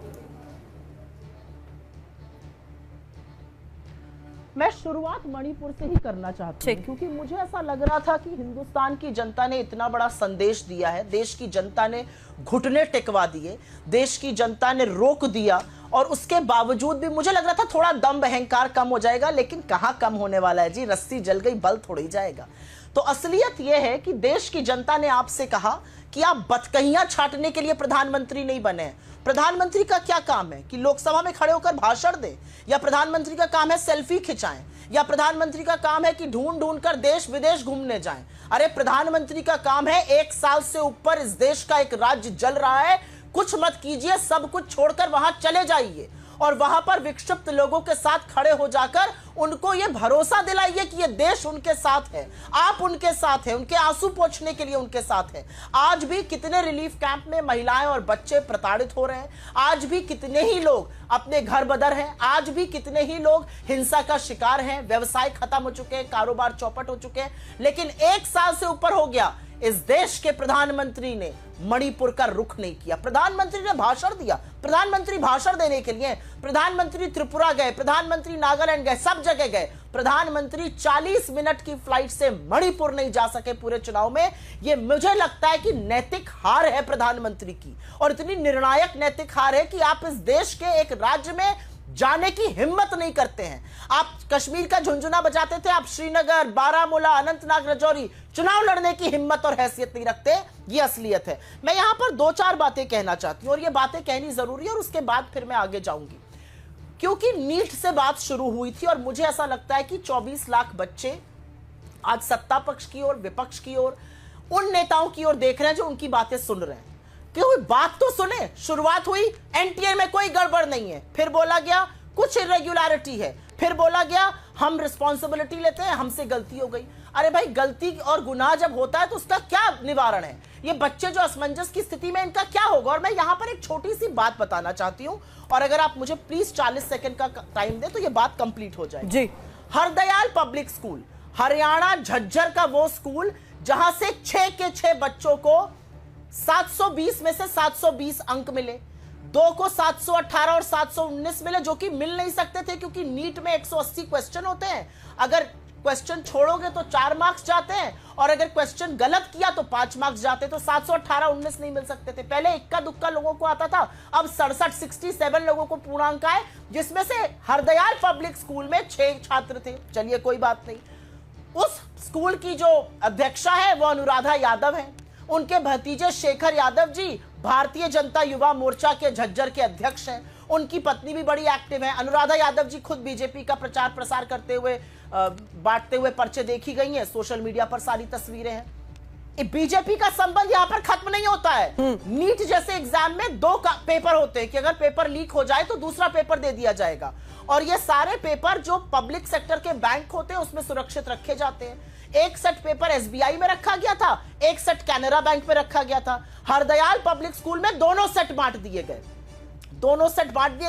मैं शुरुआत मणिपुर से ही करना चाहती हूँ, क्योंकि मुझे ऐसा लग रहा था कि हिंदुस्तान की जनता ने इतना बड़ा संदेश दिया है, देश की जनता ने घुटने टेकवा दिए, देश की जनता ने रोक दिया, और उसके बावजूद भी मुझे लग रहा था थोड़ा दम अहंकार कम हो जाएगा, लेकिन कहाँ कम होने वाला है जी, रस्सी जल गई बल थोड़ी जाएगा। तो असलियत यह है कि देश की जनता ने आपसे कहा कि आप बतकहियां छाटने के लिए प्रधानमंत्री नहीं बने। प्रधानमंत्री का क्या काम है कि लोकसभा में खड़े होकर भाषण दें, या प्रधानमंत्री का काम है सेल्फी खिंचाएं, या प्रधानमंत्री का काम है कि ढूंढ ढूंढ कर देश विदेश घूमने जाएं? अरे प्रधानमंत्री का काम है, 1 साल से ऊपर इस देश का एक राज्य जल रहा है, कुछ मत कीजिए, सब कुछ छोड़कर वहां चले जाइए और वहां पर विक्षिप्त लोगों के साथ खड़े हो जाकर उनको यह भरोसा दिलाइए कि यह देश उनके साथ है, आप उनके साथ हैं, उनके आंसू पोंछने के लिए उनके साथ हैं। आज भी कितने रिलीफ कैंप में महिलाएं और बच्चे प्रताड़ित हो रहे हैं, आज भी कितने ही लोग अपने घर बदर हैं, आज भी कितने ही लोग हिंसा का शिकार हैं, व्यवसाय खत्म हो चुके हैं, कारोबार चौपट हो चुके हैं, लेकिन 1 साल से ऊपर हो गया इस देश के प्रधानमंत्री ने मणिपुर का रुख नहीं किया। प्रधानमंत्री ने भाषण दिया, प्रधानमंत्री भाषण देने के लिए, प्रधानमंत्री त्रिपुरा गए, प्रधानमंत्री नागालैंड गए, सब जगह गए, प्रधानमंत्री 40 मिनट की फ्लाइट से मणिपुर नहीं जा सके पूरे चुनाव में। यह मुझे लगता है कि नैतिक हार है प्रधानमंत्री की, और इतनी निर्णायक नैतिक हार है कि आप इस देश के एक राज्य में जाने की हिम्मत नहीं करते हैं। आप कश्मीर का झुंझुना बजाते थे, आप श्रीनगर, बारामूला, अनंतनाग, राजौरी चुनाव लड़ने की हिम्मत और हैसियत नहीं रखते। ये असलियत है। मैं यहां पर 2-4 बातें कहना चाहती हूं और ये बातें कहनी जरूरी है और उसके बाद फिर मैं आगे जाऊंगी, क्योंकि नीट से बात शुरू हुई थी और मुझे ऐसा लगता है कि 24 लाख बच्चे आज सत्ता पक्ष की ओर, विपक्ष की ओर, उन नेताओं की ओर देख रहे हैं जो उनकी बातें सुन रहे हैं। क्यों बात तो सुने। शुरुआत हुई एनटीए में कोई गड़बड़ नहीं है, फिर बोला गया कुछ इरेगुलरिटी है, फिर बोला गया हम रिस्पॉन्सिबिलिटी लेते हैं, हमसे गलती हो गई। अरे भाई, गलती और गुनाह जब होता है तो उसका क्या निवारण है? ये बच्चे जो असमंजस की स्थिति में, इनका क्या होगा? और मैं यहां पर एक छोटी सी बात बताना चाहती हूं और अगर आप मुझे प्लीज 40 सेकंड का टाइम दे तो ये बात कंप्लीट हो जाए जी। हरदयाल पब्लिक स्कूल, हरियाणा झज्जर का वो स्कूल जहां से 6 के 6 बच्चों को 720 में से 720 अंक मिले, 2 को 718 और 719 मिले, जो कि मिल नहीं सकते थे क्योंकि नीट में 180 क्वेश्चन होते हैं। अगर क्वेश्चन छोड़ोगे तो 4 मार्क्स जाते हैं और अगर क्वेश्चन गलत किया तो 5 मार्क्स जाते। तो 718 19 नहीं मिल सकते थे। पहले इक्का दुक्का लोगों को आता था, अब 67 लोगों को पूर्णांक आए, जिसमें से हरदयाल पब्लिक स्कूल में 6 छात्र थे। चलिए कोई बात नहीं। उस स्कूल की जो अध्यक्षा है वो अनुराधा यादव है। उनके भतीजे शेखर यादव जी भारतीय जनता युवा मोर्चा के झज्जर के अध्यक्ष हैं। उनकी पत्नी भी बड़ी एक्टिव है। अनुराधा यादव जी खुद बीजेपी का प्रचार प्रसार करते हुए, बांटते हुए पर्चे देखी गई हैं, सोशल मीडिया पर सारी तस्वीरें हैं। बीजेपी का संबंध यहां पर खत्म नहीं होता है। नीट जैसे एग्जाम में 2 पेपर होते हैं कि अगर पेपर लीक हो जाए तो दूसरा पेपर दे दिया जाएगा और ये सारे पेपर जो पब्लिक सेक्टर के बैंक होते हैं उसमें सुरक्षित रखे जाते हैं। एक सेट पेपर एसबीआई में रखा गया था, एक सेट कैनरा बैंक में रखा गया था। हरदयाल पब्लिक स्कूल में दोनों सेट बांट दिए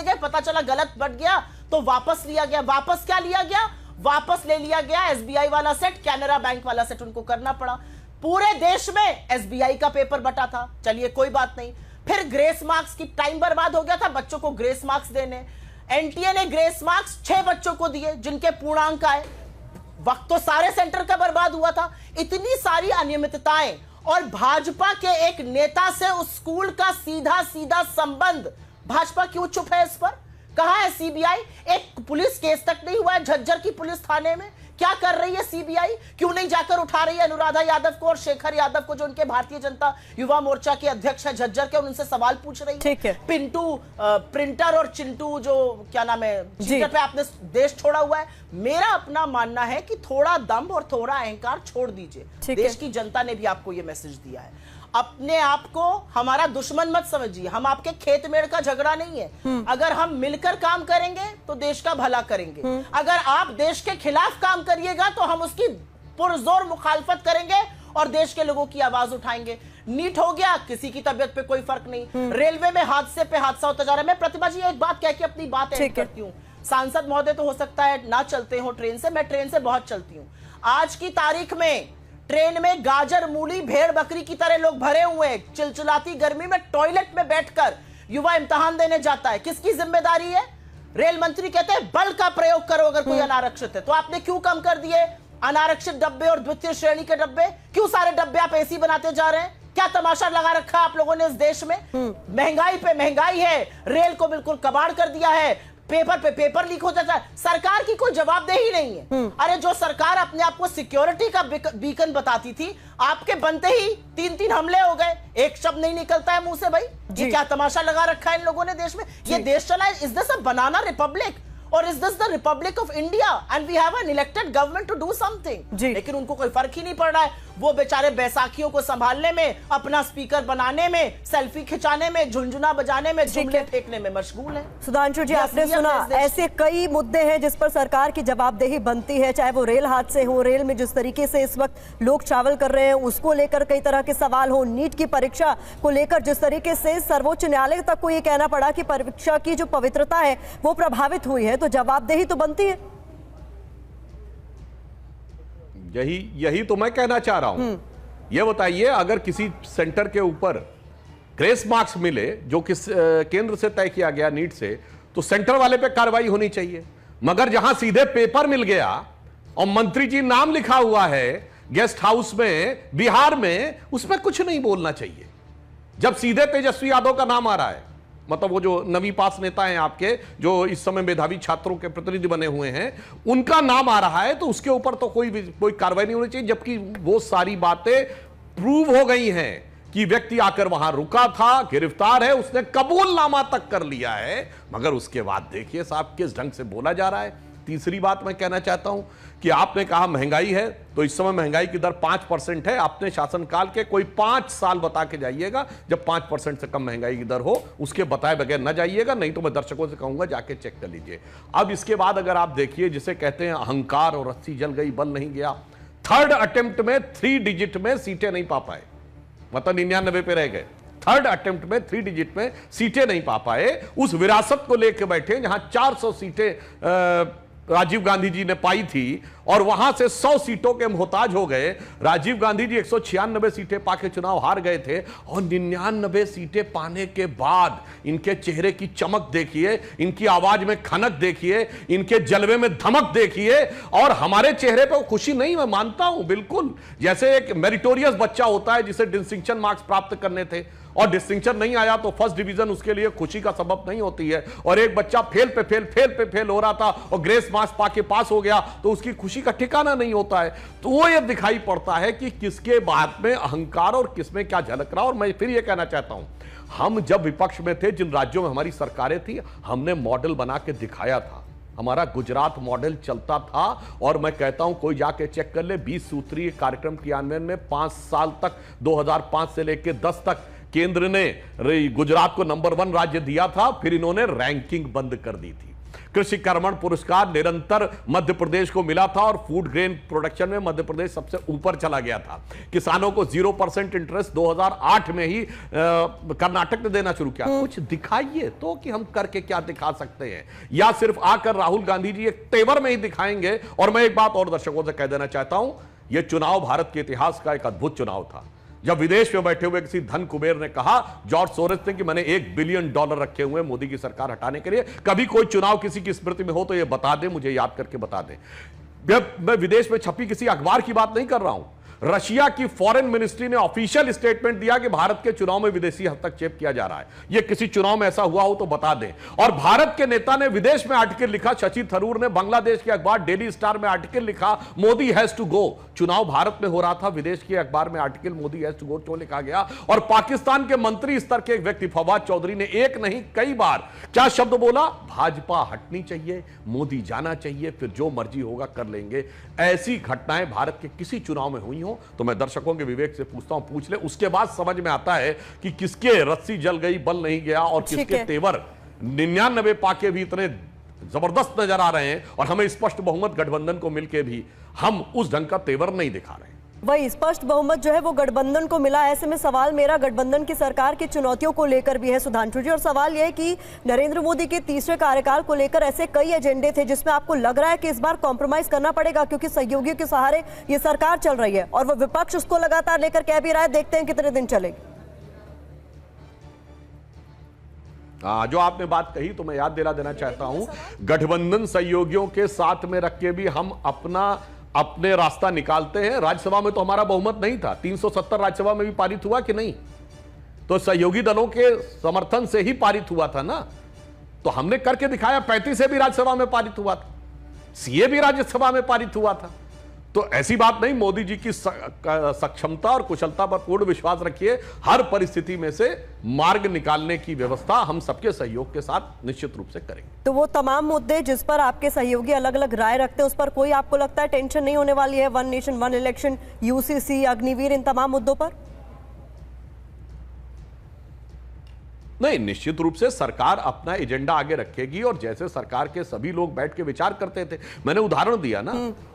गए, पता चला गलत बट गया तो वापस लिया गया। वापस क्या लिया गया? वापस ले लिया गया एसबीआई वाला सेट, कैनरा बैंक वाला सेट उनको करना पड़ा। पूरे देश में एसबीआई का पेपर बटा था। चलिए कोई बात नहीं। फिर ग्रेस मार्क्स की टाइम बर्बाद हो गया था बच्चों को ग्रेस मार्क्स देने। एनटीए ने ग्रेस मार्क्स 6 बच्चों को दिए जिनके पूर्णांक आए। वक्त तो सारे सेंटर का बर्बाद हुआ था। इतनी सारी अनियमितताएं और भाजपा के एक नेता से उस स्कूल का सीधा सीधा संबंध, भाजपा क्यों चुप है इस पर? कहां है सीबीआई? एक पुलिस केस तक नहीं हुआ है झज्जर की पुलिस थाने में। क्या कर रही है सीबीआई? क्यों नहीं जाकर उठा रही है अनुराधा यादव को और शेखर यादव को, जो उनके भारतीय जनता युवा मोर्चा के अध्यक्ष है झज्जर के, और उनसे सवाल पूछ रही है? ठीक है। पिंटू प्रिंटर और चिंटू जो क्या नाम है ट्विटर पे आपने देश छोड़ा हुआ है। मेरा अपना मानना है कि थोड़ा दम और थोड़ा अहंकार छोड़ दीजिए। देश की जनता ने भी आपको यह मैसेज दिया है। अपने आप को हमारा दुश्मन मत समझिए। हम आपके खेत मेड़ का झगड़ा नहीं है। अगर हम मिलकर काम करेंगे तो देश का भला करेंगे। अगर आप देश के खिलाफ काम करिएगा तो हम उसकी पुरजोर मुखालफत करेंगे और देश के लोगों की आवाज उठाएंगे। नीट हो गया, किसी की तबीयत पे कोई फर्क नहीं। रेलवे में हादसे पे हादसा होता जा रहा है। मैं प्रतिभा जी एक बात कह के अपनी बात एंड करती हूँ। सांसद महोदय तो हो सकता है ना चलते हो ट्रेन से, मैं ट्रेन से बहुत चलती हूँ। आज की तारीख में ट्रेन में गाजर, मूली, भेड़ बकरी की तरह लोग भरे हुए हैं। चिलचिलाती गर्मी में टॉयलेट में बैठकर युवा इम्तिहान देने जाता है। किसकी जिम्मेदारी है? रेल मंत्री कहते हैं बल का प्रयोग करो अगर कोई अनारक्षित है। तो आपने क्यों कम कर दिए अनारक्षित डब्बे और द्वितीय श्रेणी के डब्बे? क्यों सारे डब्बे आप एसी बनाते जा रहे हैं? क्या तमाशा लगा रखा है आप लोगों ने इस देश में? महंगाई पे महंगाई है, रेल को बिल्कुल कबाड़ कर दिया है, पेपर पे पेपर लीक हो जाता है। सरकार की कोई जवाबदेही नहीं है। अरे जो सरकार अपने आप को सिक्योरिटी का बीकन बताती थी, आपके बनते ही 3-3 हमले हो गए। एक शब्द नहीं निकलता है मुंह से। भाई ये क्या तमाशा लगा रखा है इन लोगों ने देश में? ये देश चला है। Is this a banana republic और is this the republic of India and we have an elected government to do something? लेकिन उनको कोई फर्क ही नहीं पड़ रहा है। वो बेचारे बैसाखियों को संभालने में, अपना स्पीकर बनाने में, सेल्फी खिंचाने में, झुंझुना बजाने में, जुमले फेंकने में मशगूल है। सुधांशु जी, आपने सुना ऐसे कई मुद्दे हैं जिस पर सरकार की जवाबदेही बनती है, चाहे वो रेल हादसे हो, रेल में जिस तरीके से इस वक्त लोग ट्रैवल कर रहे हैं उसको लेकर कई तरह के सवाल हो, नीट की परीक्षा को लेकर जिस तरीके से सर्वोच्च न्यायालय तक को ये कहना पड़ा कि परीक्षा की जो पवित्रता है वो प्रभावित हुई है, तो जवाबदेही तो बनती है। यही तो मैं कहना चाह रहा हूं। यह बताइए, अगर किसी सेंटर के ऊपर ग्रेस मार्क्स मिले जो किस केंद्र से तय किया गया नीट से, तो सेंटर वाले पे कार्रवाई होनी चाहिए। मगर जहां सीधे पेपर मिल गया और मंत्री जी नाम लिखा हुआ है गेस्ट हाउस में बिहार में, उसमें कुछ नहीं बोलना चाहिए। जब सीधे तेजस्वी यादव का नाम आ रहा है मतलब वो जो नवी पास नेता हैं आपके, जो इस समय मेधावी छात्रों के प्रतिनिधि बने हुए हैं, उनका नाम आ रहा है, तो उसके ऊपर तो कोई कार्रवाई नहीं होनी चाहिए, जबकि वो सारी बातें प्रूव हो गई हैं कि व्यक्ति आकर वहां रुका था, गिरफ्तार है, उसने कबूलनामा तक कर लिया है, मगर उसके बाद देखिए साहब किस ढंग से बोला जा रहा है। तीसरी बात मैं कहना चाहता हूं कि आपने कहा महंगाई है, तो इस समय महंगाई की दर 5% है। अपने शासनकाल के कोई 5 साल बता के जाइएगा जब 5% से कम महंगाई की दर हो, उसके बताए बगैर न जाइएगा, नहीं तो मैं दर्शकों से कहूंगा जाके चेक कर लीजिए। अब इसके बाद अगर आप देखिए, जिसे कहते हैं अहंकार और रस्सी जल गई बल नहीं गया, थर्ड अटेम्प्ट में 3 डिजिट में सीटें नहीं पा पाए, मतलब 99 पे रह गए। थर्ड अटेम्प्ट में 3 डिजिट में सीटें नहीं पा पाए, उस विरासत को लेकर बैठे जहां 400 सीटें राजीव गांधी जी ने पाई थी और वहां से 100 सीटों के मोहताज हो गए। राजीव गांधी जी 196 सीटें पाके चुनाव हार गए थे, और 99 सीटें पाने के बाद इनके चेहरे की चमक देखिए, इनकी आवाज में खनक देखिए, इनके जलवे में धमक देखिए, और हमारे चेहरे पे खुशी नहीं, मैं मानता हूं बिल्कुल। जैसे एक मेरिटोरियस बच्चा होता है जिसे डिस्टिंक्शन मार्क्स प्राप्त करने थे और डिस्टिंक्शन नहीं आया तो फर्स्ट डिवीजन उसके लिए खुशी का सबब नहीं होती है, और एक बच्चा फेल पे फेल हो रहा था और ग्रेस मार्क्स पाके पास हो गया तो उसकी खुशी का ठिकाना नहीं होता है। तो वो ये दिखाई पड़ता है कि किसके बात में अहंकार और किसमें क्या झलक रहा। और मैं फिर ये कहना चाहता हूं, हम जब विपक्ष में थे, जिन राज्यों में हमारी सरकारें थी, हमने मॉडल बना के दिखाया था। हमारा गुजरात मॉडल चलता था, और मैं कहता हूं कोई जाके चेक कर ले, 20 सूत्रीय कार्यक्रम क्रियान्वयन में 5 साल तक 2005 से लेकर 10 तक केंद्र ने गुजरात को नंबर 1 राज्य दिया था, फिर इन्होंने रैंकिंग बंद कर दी थी। कृषि कर्मण पुरस्कार निरंतर मध्य प्रदेश को मिला था, और फूड ग्रेन प्रोडक्शन में मध्य प्रदेश सबसे ऊपर चला गया था। किसानों को 0% इंटरेस्ट 2008 में ही कर्नाटक ने देना शुरू किया। कुछ दिखाइए तो कि हम करके क्या दिखा सकते हैं, या सिर्फ आकर राहुल गांधी जी एक तेवर में ही दिखाएंगे। और मैं एक बात और दर्शकों से कह देना चाहता हूं, यह चुनाव भारत के इतिहास का एक अद्भुत चुनाव था। जब विदेश में बैठे हुए किसी धन कुबेर ने कहा जॉर्ज सोरोस ने कि मैंने $1 बिलियन रखे हुए मोदी की सरकार हटाने के लिए, कभी कोई चुनाव किसी की स्मृति में हो तो ये बता दे, मुझे याद करके बता दे। मैं विदेश में छपी किसी अखबार की बात नहीं कर रहा हूं। रशिया की फॉरेन मिनिस्ट्री ने ऑफिशियल स्टेटमेंट दिया कि भारत के चुनाव में विदेशी हस्तक्षेप किया जा रहा है। यह किसी चुनाव में ऐसा हुआ हो तो बता दें। और भारत के नेता ने विदेश में आर्टिकल लिखा, शशि थरूर ने बांग्लादेश के अखबार डेली स्टार में आर्टिकल लिखा, मोदी हैज टू गो। चुनाव भारत में हो रहा था, विदेश के अखबार में article Modi has to go क्यों लिखा गया? और पाकिस्तान के मंत्री स्तर के एक व्यक्ति फवाद चौधरी ने एक नहीं कई बार क्या शब्द बोला? भाजपा हटनी चाहिए, मोदी जाना चाहिए, फिर जो मर्जी होगा कर लेंगे। ऐसी घटनाएं भारत के किसी चुनाव में हुई हो तो मैं दर्शकों के विवेक से पूछता हूं, पूछ ले, उसके बाद समझ में आता है कि किसके रस्सी जल गई बल नहीं गया, और किसके तेवर 99 पाके भी इतने जबरदस्त नजर आ रहे हैं, और हमें स्पष्ट बहुमत गठबंधन को मिलकर भी हम उस ढंग का तेवर नहीं दिखा रहे हैं। वही स्पष्ट बहुमत जो है वो गठबंधन को मिला। ऐसे में सवाल मेरा गठबंधन की सरकार की चुनौतियों को लेकर भी है सुधांशु जी, और सवाल यह है कि नरेंद्र मोदी के तीसरे कार्यकाल को लेकर ऐसे कई एजेंडे थे जिसमें आपको लग रहा है कि इस बार कॉम्प्रोमाइज करना पड़ेगा, क्योंकि सहयोगियों के सहारे ये सरकार चल रही है और वो विपक्ष उसको लगातार लेकर कह भी रहा है। देखते हैं कितने दिन चलेगी। जो आपने बात कही तो मैं याद दिला देना चाहता हूं, गठबंधन सहयोगियों के साथ में रख के भी हम अपने रास्ता निकालते हैं। राज्यसभा में तो हमारा बहुमत नहीं था, 370 राज्यसभा में भी पारित हुआ कि नहीं? तो सहयोगी दलों के समर्थन से ही पारित हुआ था ना। तो हमने करके दिखाया, 35 से भी राज्यसभा में पारित हुआ था, सीए भी राज्यसभा में पारित हुआ था। तो ऐसी बात नहीं, मोदी जी की सक्षमता और कुशलता पर पूर्ण विश्वास रखिए। हर परिस्थिति में से मार्ग निकालने की व्यवस्था हम सबके सहयोग के साथ निश्चित रूप से करेंगे। तो वो तमाम मुद्दे जिस पर आपके सहयोगी अलग अलग राय रखते हैं, उस पर कोई आपको लगता है टेंशन नहीं होने वाली है? 1 नेशन 1 इलेक्शन, यूसीसी, अग्निवीर, इन तमाम मुद्दों पर नहीं, निश्चित रूप से सरकार अपना एजेंडा आगे रखेगी, और जैसे सरकार के सभी लोग बैठ के विचार करते थे, मैंने उदाहरण दिया ना,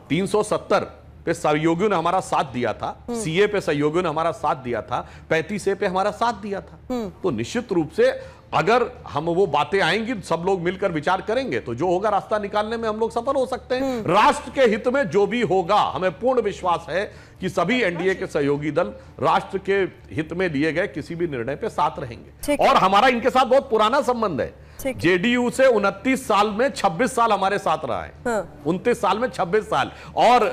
370 पे सहयोगियों ने हमारा साथ दिया था, सीए पे सहयोगियों ने हमारा साथ दिया था, 35 पे हमारा साथ दिया था। तो निश्चित रूप से अगर हम वो बातें आएंगी, सब लोग मिलकर विचार करेंगे, तो जो होगा रास्ता निकालने में हम लोग सफल हो सकते हैं। राष्ट्र के हित में जो भी होगा, हमें पूर्ण विश्वास है कि सभी एनडीए के सहयोगी दल राष्ट्र के हित में लिए गए किसी भी निर्णय पे साथ रहेंगे। और हमारा इनके साथ बहुत पुराना संबंध है। जेडीयू से 29 साल में 26 साल हमारे साथ रहा है। हाँ। 29 साल में 26 साल, और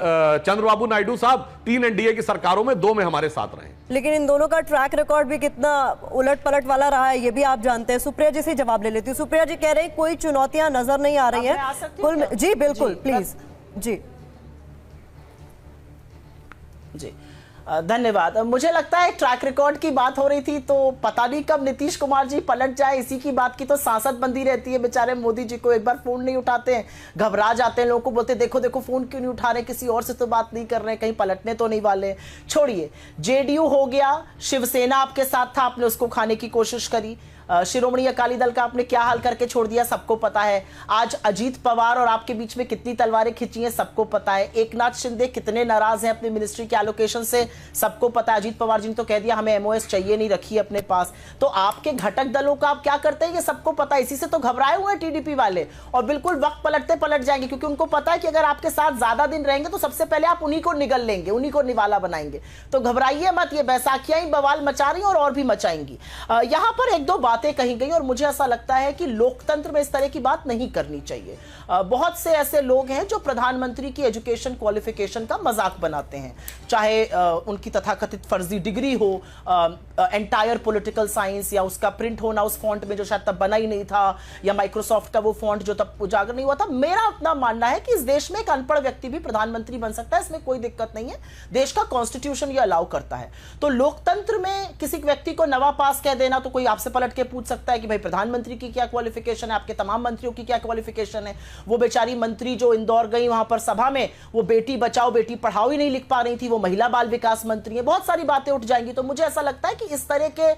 चंद्रबाबू नायडू साहब 3 एनडीए की सरकारों में 2 में हमारे साथ रहे। लेकिन इन दोनों का ट्रैक रिकॉर्ड भी कितना उलट पलट वाला रहा है ये भी आप जानते हैं। सुप्रिया जी से जवाब ले लेती हूँ। सुप्रिया जी कह रहे हैं कोई चुनौतियां नजर नहीं आ रही हैं। जी बिल्कुल, प्लीज। जी जी धन्यवाद। मुझे लगता है ट्रैक रिकॉर्ड की बात हो रही थी, तो पता नहीं कब नीतीश कुमार जी पलट जाए। इसी की बात की तो सांसद बंदी रहती है। बेचारे मोदी जी को एक बार फोन नहीं उठाते हैं, घबरा जाते हैं, लोगों को बोलते देखो देखो फोन क्यों नहीं उठा रहे, किसी और से तो बात नहीं कर रहे, कहीं पलटने तो नहीं वाले। छोड़िए, जेडीयू हो गया, शिवसेना आपके साथ था, आपने उसको खाने की कोशिश करी। शिरोमणि अकाली दल का आपने क्या हाल करके छोड़ दिया सबको पता है। आज अजीत पवार और आपके बीच में कितनी तलवारें खिंची हैं सबको पता है। एकनाथ शिंदे कितने नाराज हैं अपनी मिनिस्ट्री के एलोकेशन से सबको पता है। अजीत पवार जी ने तो कह दिया हमें एमओएस चाहिए नहीं, रखिए अपने पास। तो आपके घटक दलों का आप क्या करते हैं ये सबको पता है। इसी से तो घबराए हुए हैं टीडीपी वाले, और बिल्कुल वक्त पलटते पलट जाएंगे, क्योंकि उनको पता है कि अगर आपके साथ ज्यादा दिन रहेंगे तो सबसे पहले आप उन्हीं को निगल लेंगे, उन्हीं को निवाला बनाएंगे। तो घबराइए मत, ये बैसाखियां ही बवाल मचा रही और भी मचाएंगी। यहां पर एक दो बातें कही गई और मुझे ऐसा लगता है कि लोकतंत्र में इस तरह की बात नहीं करनी चाहिए। बहुत से ऐसे लोग हैं जो प्रधानमंत्री की एजुकेशन क्वालिफिकेशन का मजाक बनाते हैं, चाहे उनकी तथाकथित फर्जी डिग्री हो, एंटायर पॉलिटिकल साइंस, या उसका प्रिंट होना उस फॉन्ट में जो शायद तब बना ही नहीं था, या माइक्रोसॉफ्ट का वो फॉन्ट जो तब उजागर नहीं हुआ था। मेरा अपना मानना है कि इस देश में एक अनपढ़ व्यक्ति भी प्रधानमंत्री बन सकता है, इसमें कोई दिक्कत नहीं है, देश का कॉन्स्टिट्यूशन ये अलाउ करता है। तो लोकतंत्र में किसी व्यक्ति को नवा पास कह देना, तो कोई आपसे पलट के पूछ सकता है कि भाई प्रधानमंत्री की क्या क्वालिफिकेशन है, आपके तमाम मंत्रियों की क्या क्वालिफिकेशन है। वो बेचारी मंत्री जो इंदौर गई वहां पर सभा में, वो बेटी बचाओ बेटी पढ़ाओ ही नहीं लिख पा रही थी, वो महिला बाल विकास मंत्री है। बहुत सारी बातें उठ जाएंगी। तो मुझे ऐसा लगता है कि इस तरह के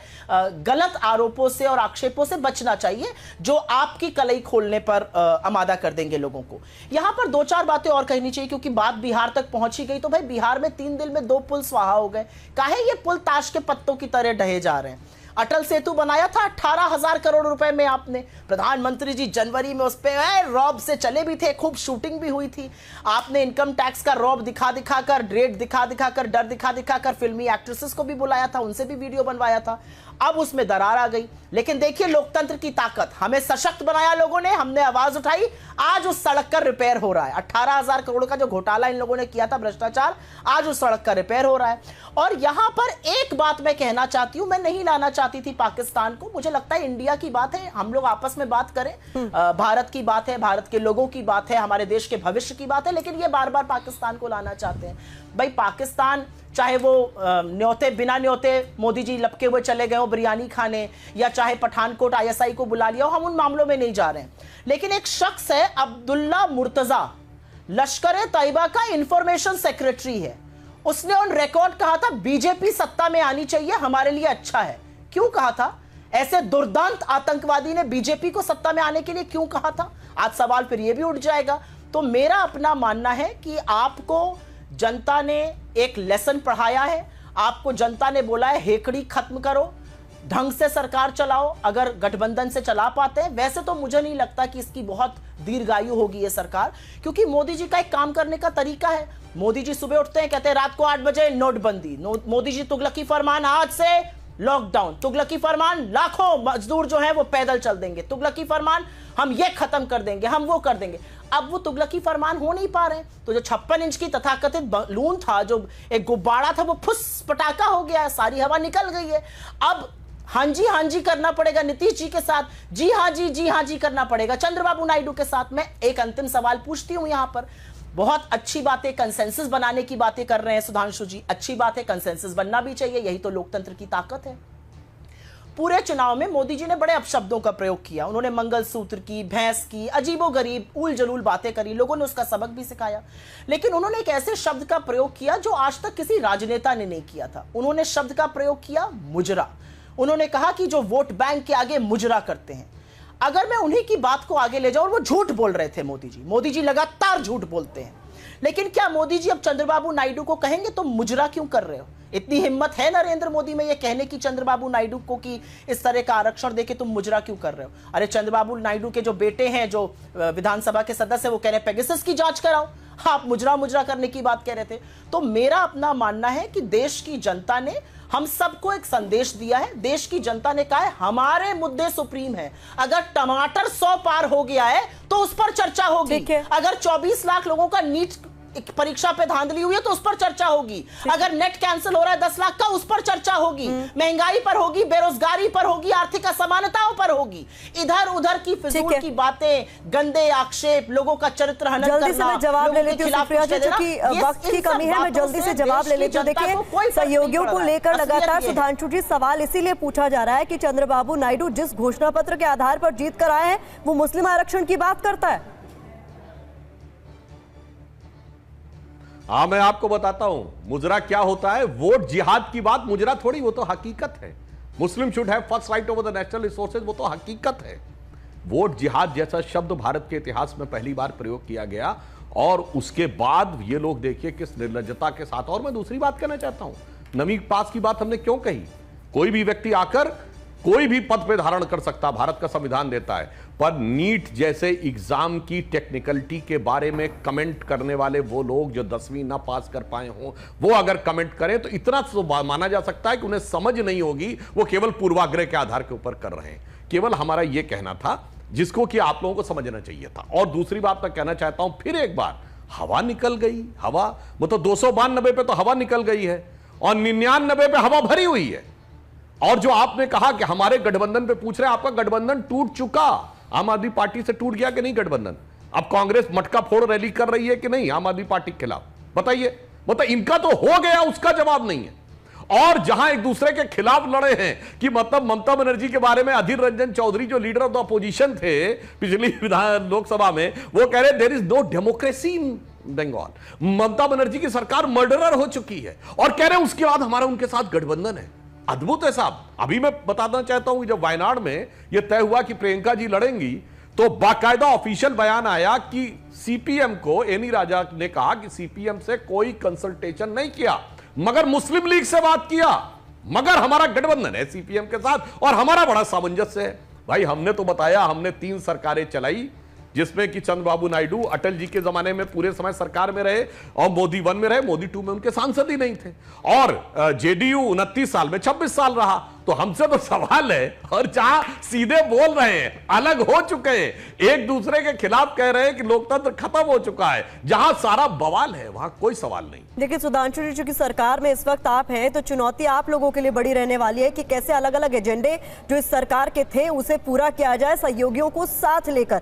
गलत आरोपों से और आक्षेपों से बचना चाहिए जो आपकी कलई खोलने पर आमादा कर देंगे लोगों को। यहां पर 2-4 बातें और कहनी चाहिए, क्योंकि बात बिहार तक पहुंची गई। तो भाई बिहार में 3 दिन में 2 पुल स्वाहा हो गए। काहे ये पुल ताश के पत्तों की तरह ढहे जा रहे हैं। अटल सेतु बनाया था 18,000 करोड़ रुपए में आपने, प्रधानमंत्री जी जनवरी में उस पे रॉब से चले भी थे, खूब शूटिंग भी हुई थी। आपने इनकम टैक्स का रॉब दिखा दिखाकर, रेट दिखा दिखाकर, डर दिखा दिखाकर फिल्मी एक्ट्रेसेस को भी बुलाया था, उनसे भी वीडियो बनवाया था। अब उसमें दरार आ गई। लेकिन देखिए लोकतंत्र की ताकत, हमें सशक्त बनाया लोगों ने, हमने आवाज उठाई, आज उस सड़क का रिपेयर हो रहा है। 18,000 करोड़ का जो घोटाला इन लोगों ने किया था, भ्रष्टाचार, आज उस सड़क का रिपेयर हो रहा है। और यहां पर एक बात मैं कहना चाहती हूं, मैं नहीं लाना चाहती थी पाकिस्तान को, मुझे लगता है इंडिया की बात है, हम लोग आपस में बात करें, भारत की बात है, भारत के लोगों की बात है, हमारे देश के भविष्य की बात है, लेकिन ये बार बार पाकिस्तान को लाना चाहते हैं। भाई पाकिस्तान चाहे वो न्योते बिना न्योते मोदी जी लपके हुए चले गए हो बिरयानी खाने, या चाहे पठानकोट आईएसआई को बुला लिया हो, हम उन मामलों में नहीं जा रहे हैं। लेकिन एक शख्स है अब्दुल्ला मुर्तजा, लश्कर तैयबा का इंफॉर्मेशन सेक्रेटरी है, उसने ऑन रिकॉर्ड कहा था बीजेपी सत्ता में आनी चाहिए, हमारे लिए अच्छा है। क्यों कहा था? ऐसे दुर्दांत आतंकवादी ने बीजेपी को सत्ता में आने के लिए क्यों कहा था? आज सवाल फिर यह भी उठ जाएगा। तो मेरा अपना मानना है कि आपको जनता ने एक लेसन पढ़ाया है, आपको जनता ने बोला है हेकड़ी खत्म करो, ढंग से सरकार चलाओ, अगर गठबंधन से चला पाते हैं। वैसे तो मुझे नहीं लगता कि इसकी बहुत दीर्घायु होगी ये सरकार, क्योंकि मोदी जी का एक काम करने का तरीका है। मोदी जी सुबह उठते हैं, कहते हैं रात को 8 बजे नोटबंदी, मोदी जी तुगलकी फरमान, आज से लॉकडाउन, तुगलकी फरमान, लाखों मजदूर जो है वो पैदल चल देंगे, तुगलकी फरमान, हम ये खत्म कर देंगे, हम वो कर देंगे। अब वो तुगलकी फरमान हो नहीं पा रहे, तो जो 56 इंच की तथाकथित बलून था, जो एक गुब्बारा था, वो फुस पटाखा हो गया है, सारी हवा निकल गई है। अब हाँ जी करना पड़ेगा नीतीश जी के साथ, जी हाँ जी करना पड़ेगा चंद्रबाबू नायडू के साथ। मैं एक अंतिम सवाल पूछती हूं यहां पर, बहुत अच्छी बातें, कंसेंसस बनाने की बातें कर रहे हैं सुधांशु जी, अच्छी बात है, कंसेंसस बनना भी चाहिए, यही तो लोकतंत्र की ताकत है। पूरे चुनाव में मोदी जी ने बड़े अपशब्दों का प्रयोग किया, उन्होंने मंगलसूत्र की, भैंस की, अजीबोगरीब उल जलूल बातें करी, लोगों ने उसका सबक भी सिखाया। लेकिन उन्होंने एक ऐसे शब्द का प्रयोग किया जो आज तक किसी राजनेता ने नहीं किया था। उन्होंने शब्द का प्रयोग किया मुजरा। उन्होंने कहा कि जो वोट बैंक के आगे मुजरा करते हैं, अगर मैं उन्हीं की बात को आगे ले जाऊं, और वो झूठ बोल रहे थे मोदी जी लगातार झूठ बोलते हैं, लेकिन क्या मोदी जी अब चंद्रबाबू नायडू को कहेंगे तुम मुजरा क्यों कर रहे हो? इतनी हिम्मत है नरेंद्र मोदी में ये कहने की चंद्रबाबू नायडू को कि इस तरह का आरक्षण देके तुम मुजरा क्यों कर रहे हो? अरे चंद्रबाबू नायडू के जो बेटे हैं, जो विधानसभा के सदस्य, वो कह रहे पेगासस की जांच कराओ, आप मुजरा करने की बात कह रहे थे। तो मेरा अपना मानना है कि देश की जनता ने हम सबको एक संदेश दिया है। देश की जनता ने कहा है हमारे मुद्दे सुप्रीम है। अगर टमाटर 100 पार हो गया है तो उस पर चर्चा होगी। अगर 24 लाख लोगों का नीट परीक्षा पे धांधली हुई है तो उस पर चर्चा होगी। अगर नेट कैंसिल हो रहा है 10 लाख का, उस पर चर्चा होगी। महंगाई पर होगी, बेरोजगारी पर होगी, आर्थिक असमानताओं पर होगी। इधर उधर की फिजूल की बातें, गंदे आक्षेप, लोगों का चरित्र हनन करना। जल्दी से मैं जवाब ले लेती हूँ सुप्रिया जी, क्योंकि वक्त की कमी है। मैं जल्दी से जवाब ले लेती हूँ। देखिए, सहयोगियों को लेकर लगातार सुधांशु जी सवाल इसीलिए पूछा जा रहा है कि चंद्रबाबू नायडू जिस घोषणा पत्र के आधार पर जीत कर आए हैं वो मुस्लिम आरक्षण की बात करता है। हाँ, मैं आपको बताता हूं मुजरा क्या होता है। वोट जिहाद की बात मुजरा थोड़ी, वो तो हकीकत है। मुस्लिम should have first right over the national resources, वो तो हकीकत है। वोट जिहाद जैसा शब्द भारत के इतिहास में पहली बार प्रयोग किया गया और उसके बाद ये लोग देखिए किस निर्लज्जता के साथ। और मैं दूसरी बात कहना चाहता हूं, नवी पास की बात हमने क्यों कही। कोई भी व्यक्ति आकर कोई भी पद पे धारण कर सकता, भारत का संविधान देता है, पर नीट जैसे एग्जाम की टेक्निकलिटी के बारे में कमेंट करने वाले वो लोग जो 10वीं ना पास कर पाए हों, वो अगर कमेंट करें तो इतना तो माना जा सकता है कि उन्हें समझ नहीं होगी, वो केवल पूर्वाग्रह के आधार के ऊपर कर रहे हैं। केवल हमारा यह कहना था जिसको कि आप लोगों को समझना चाहिए था। और दूसरी बात मैं कहना चाहता हूं फिर एक बार, हवा निकल गई। हवा वो तो 292 पे तो हवा निकल गई है और 99 पे हवा भरी हुई है। और जो आपने कहा कि हमारे गठबंधन पे पूछ रहे हैं, आपका गठबंधन टूट चुका। आम आदमी पार्टी से टूट गया कि नहीं गठबंधन? अब कांग्रेस मटका फोड़ रैली कर रही है कि नहीं आम आदमी पार्टी के खिलाफ? बताइए। मतलब इनका तो हो गया, उसका जवाब नहीं है। और जहां एक दूसरे के खिलाफ लड़े हैं कि मतलब ममता बनर्जी के बारे में अधीर रंजन चौधरी जो लीडर ऑफ द अपोजिशन थे पिछली विधान लोकसभा में, वो कह रहे there is no democracy in Bengal. Mamata Banerjee की सरकार मर्डरर हो चुकी है और कह रहे हैं उसके बाद हमारा उनके साथ गठबंधन है। अद्भुत है साहब। अभी मैं बताना चाहता हूं कि जब वायनाड में यह तय हुआ कि प्रियंका जी लड़ेंगी तो बाकायदा ऑफिशियल बयान आया कि सीपीएम को, एनी राजा ने कहा कि सीपीएम से कोई कंसल्टेशन नहीं किया, मगर मुस्लिम लीग से बात किया, मगर हमारा गठबंधन है सीपीएम के साथ और हमारा बड़ा सामंजस्य है। भाई हमने तो बताया, हमने 3 सरकारें चलाई जिसमें कि चंद्रबाबू नायडू अटल जी के जमाने में पूरे समय सरकार में रहे और मोदी 1 में रहे, मोदी 2 में उनके सांसद ही नहीं थे। और जेडीयू 29 साल में 26 साल रहा। तो हमसे तो सवाल है, और जहां सीधे बोल रहे हैं, अलग हो चुके हैं, एक दूसरे के खिलाफ कह रहे हैं कि लोकतंत्र खत्म हो चुका है, जहां सारा बवाल है वहां कोई सवाल नहीं। देखिए सुधांशु जी, चूंकि सरकार में इस वक्त आप हैं तो चुनौती आप लोगों के लिए बड़ी रहने वाली है कि कैसे अलग अलग एजेंडे जो इस सरकार के थे उसे पूरा किया जाए सहयोगियों को साथ लेकर।